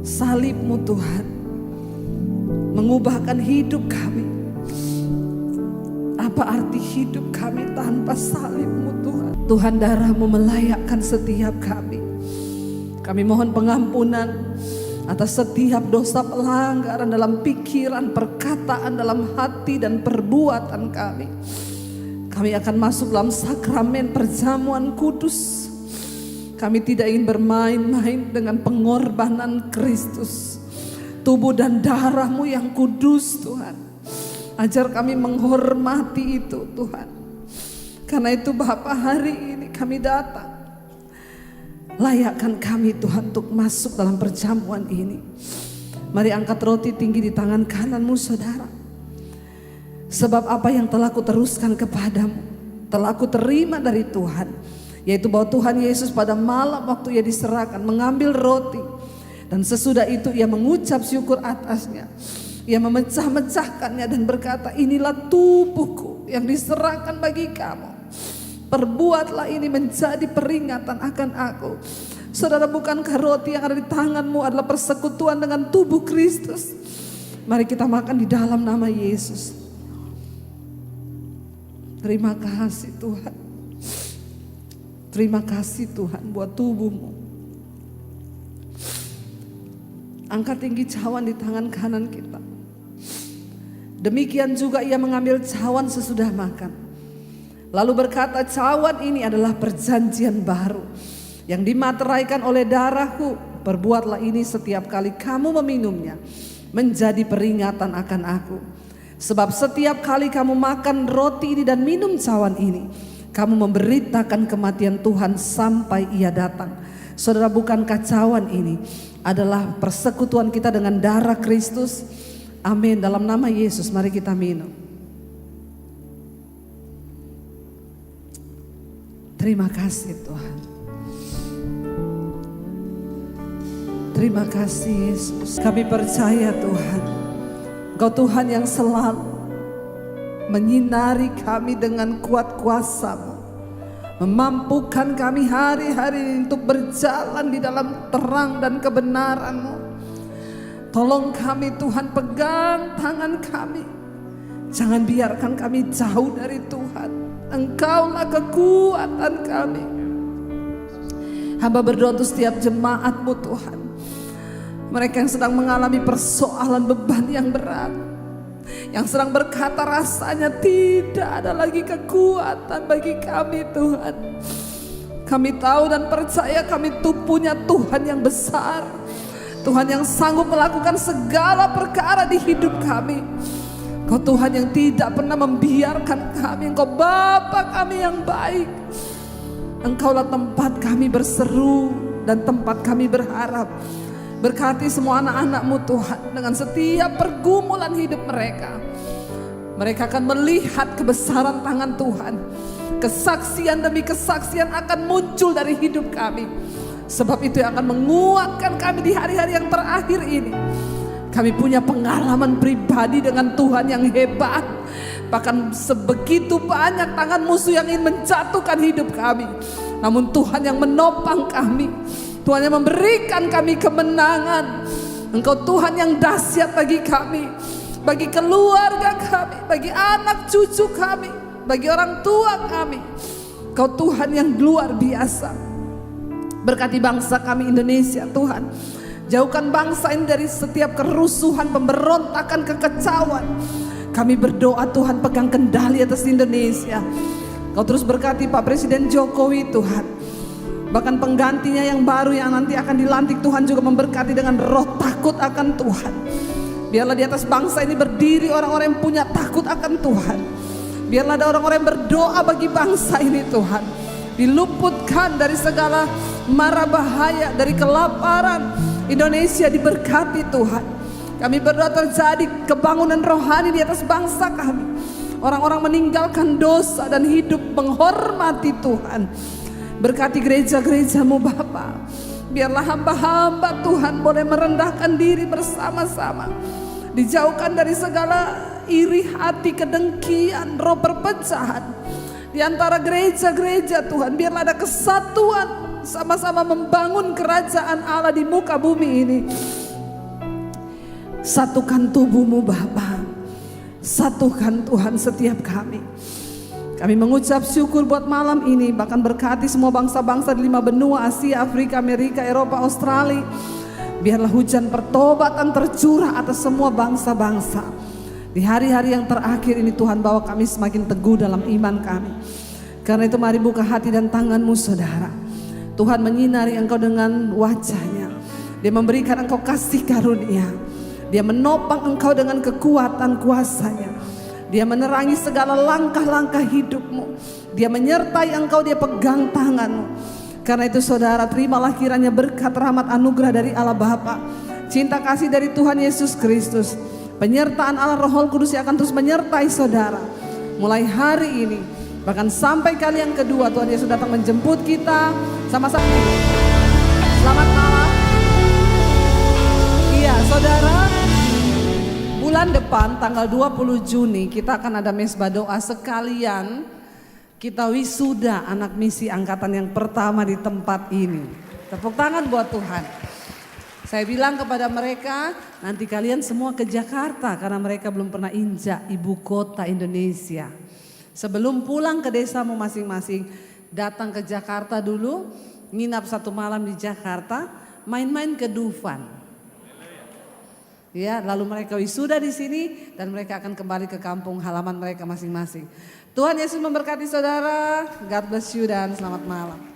salib-Mu Tuhan mengubahkan hidup kami. Apa arti hidup kami tanpa salib-Mu Tuhan? Tuhan, darah-Mu melayakkan setiap kami. Kami mohon pengampunan atas setiap dosa pelanggaran dalam pikiran, perkataan, dalam hati dan perbuatan kami. Kami akan masuk dalam sakramen perjamuan kudus. Kami tidak ingin bermain-main dengan pengorbanan Kristus. Tubuh dan darah-Mu yang kudus Tuhan. Ajar kami menghormati itu Tuhan. Karena itu Bapa, hari ini kami datang. Layakkan kami Tuhan untuk masuk dalam perjamuan ini. Mari angkat roti tinggi di tangan kananmu saudara. Sebab apa yang telah kuteruskan kepadamu, telah aku terima dari Tuhan, yaitu bahwa Tuhan Yesus pada malam waktu ia diserahkan mengambil roti, dan sesudah itu ia mengucap syukur atasnya. Ia memecah-mecahkannya dan berkata, inilah tubuhku yang diserahkan bagi kamu. Perbuatlah ini menjadi peringatan akan aku. Saudara, bukankah roti yang ada di tanganmu adalah persekutuan dengan tubuh Kristus? Mari kita makan di dalam nama Yesus. Terima kasih Tuhan. Terima kasih Tuhan buat tubuhmu. Angkat tinggi cawan di tangan kanan kita. Demikian juga ia mengambil cawan sesudah makan. Lalu berkata, cawan ini adalah perjanjian baru yang dimateraikan oleh darahku. Perbuatlah ini setiap kali kamu meminumnya, menjadi peringatan akan aku. Sebab setiap kali kamu makan roti ini dan minum cawan ini, kamu memberitakan kematian Tuhan sampai ia datang. Saudara, bukankah cawan ini adalah persekutuan kita dengan darah Kristus? Amin. Dalam nama Yesus mari kita minum. Terima kasih Tuhan. Terima kasih Yesus. Kami percaya Tuhan, Engkau Tuhan yang selalu menyinari kami dengan kuat kuasa-Mu, memampukan kami hari-hari untuk berjalan di dalam terang dan kebenaran-Mu. Tolong kami Tuhan, pegang tangan kami. Jangan biarkan kami jauh dari Tuhan. Engkaulah kekuatan kami. Hamba berdoa untuk setiap jemaat-Mu Tuhan. Mereka yang sedang mengalami persoalan beban yang berat, yang sedang berkata rasanya tidak ada lagi kekuatan bagi kami Tuhan. Kami tahu dan percaya kami tuh punya Tuhan yang besar, Tuhan yang sanggup melakukan segala perkara di hidup kami. Engkau Tuhan yang tidak pernah membiarkan kami. Engkau Bapa kami yang baik. Engkaulah tempat kami berseru dan tempat kami berharap. Berkati semua anak-anak-Mu Tuhan dengan setiap pergumulan hidup mereka. Mereka akan melihat kebesaran tangan Tuhan. Kesaksian demi kesaksian akan muncul dari hidup kami. Sebab itu yang akan menguatkan kami di hari-hari yang terakhir ini. Kami punya pengalaman pribadi dengan Tuhan yang hebat. Bahkan sebegitu banyak tangan musuh yang ingin menjatuhkan hidup kami. Namun Tuhan yang menopang kami. Tuhan yang memberikan kami kemenangan. Engkau Tuhan yang dahsyat bagi kami, bagi keluarga kami, bagi anak cucu kami, bagi orang tua kami. Engkau Tuhan yang luar biasa. Berkati bangsa kami Indonesia Tuhan. Jauhkan bangsa ini dari setiap kerusuhan, pemberontakan, kekacauan. Kami berdoa Tuhan, pegang kendali atas Indonesia. Kau terus berkati Pak Presiden Jokowi Tuhan. Bahkan penggantinya yang baru yang nanti akan dilantik, Tuhan juga memberkati dengan roh takut akan Tuhan. Biarlah di atas bangsa ini berdiri orang-orang yang punya takut akan Tuhan. Biarlah ada orang-orang yang berdoa bagi bangsa ini Tuhan. Diluputkan dari segala mara bahaya, dari kelaparan. Indonesia diberkati Tuhan. Kami berdoa terjadi kebangunan rohani di atas bangsa kami. Orang-orang meninggalkan dosa dan hidup menghormati Tuhan. Berkati gereja-gereja-Mu Bapa. Biarlah hamba-hamba Tuhan boleh merendahkan diri bersama-sama. Dijauhkan dari segala iri hati, kedengkian, roh perpecahan. Di antara gereja-gereja Tuhan, biarlah ada kesatuan. Sama-sama membangun kerajaan Allah di muka bumi ini. Satukan tubuh-Mu Bapa. Satukan Tuhan setiap kami. Kami mengucap syukur buat malam ini. Bahkan berkati semua bangsa-bangsa di 5 benua, Asia, Afrika, Amerika, Eropa, Australia. Biarlah hujan pertobatan tercurah atas semua bangsa-bangsa. Di hari-hari yang terakhir ini Tuhan, bawa kami semakin teguh dalam iman kami. Karena itu mari buka hati dan tangan-Mu saudara. Tuhan menyinari engkau dengan wajahnya. Dia memberikan engkau kasih karunia. Dia menopang engkau dengan kekuatan kuasanya. Dia menerangi segala langkah-langkah hidupmu. Dia menyertai engkau, dia pegang tanganmu. Karena itu saudara, terimalah kiranya berkat, rahmat, anugerah dari Allah Bapa, cinta kasih dari Tuhan Yesus Kristus, penyertaan Allah Roh Kudus yang akan terus menyertai saudara mulai hari ini, bahkan sampai kali yang kedua Tuhan Yesus datang menjemput kita. Sama-sama selamat malam. Iya saudara, bulan depan tanggal 20 Juni kita akan ada mesbah doa sekalian. Kita wisuda anak misi angkatan yang pertama di tempat ini. Tepuk tangan buat Tuhan. Saya bilang kepada mereka, nanti kalian semua ke Jakarta karena mereka belum pernah injak ibu kota Indonesia. Sebelum pulang ke desamu masing-masing, datang ke Jakarta dulu, nginap 1 malam di Jakarta, main-main ke Dufan. Ya, lalu mereka wisuda di sini dan mereka akan kembali ke kampung halaman mereka masing-masing. Tuhan Yesus memberkati saudara. God bless you dan selamat malam.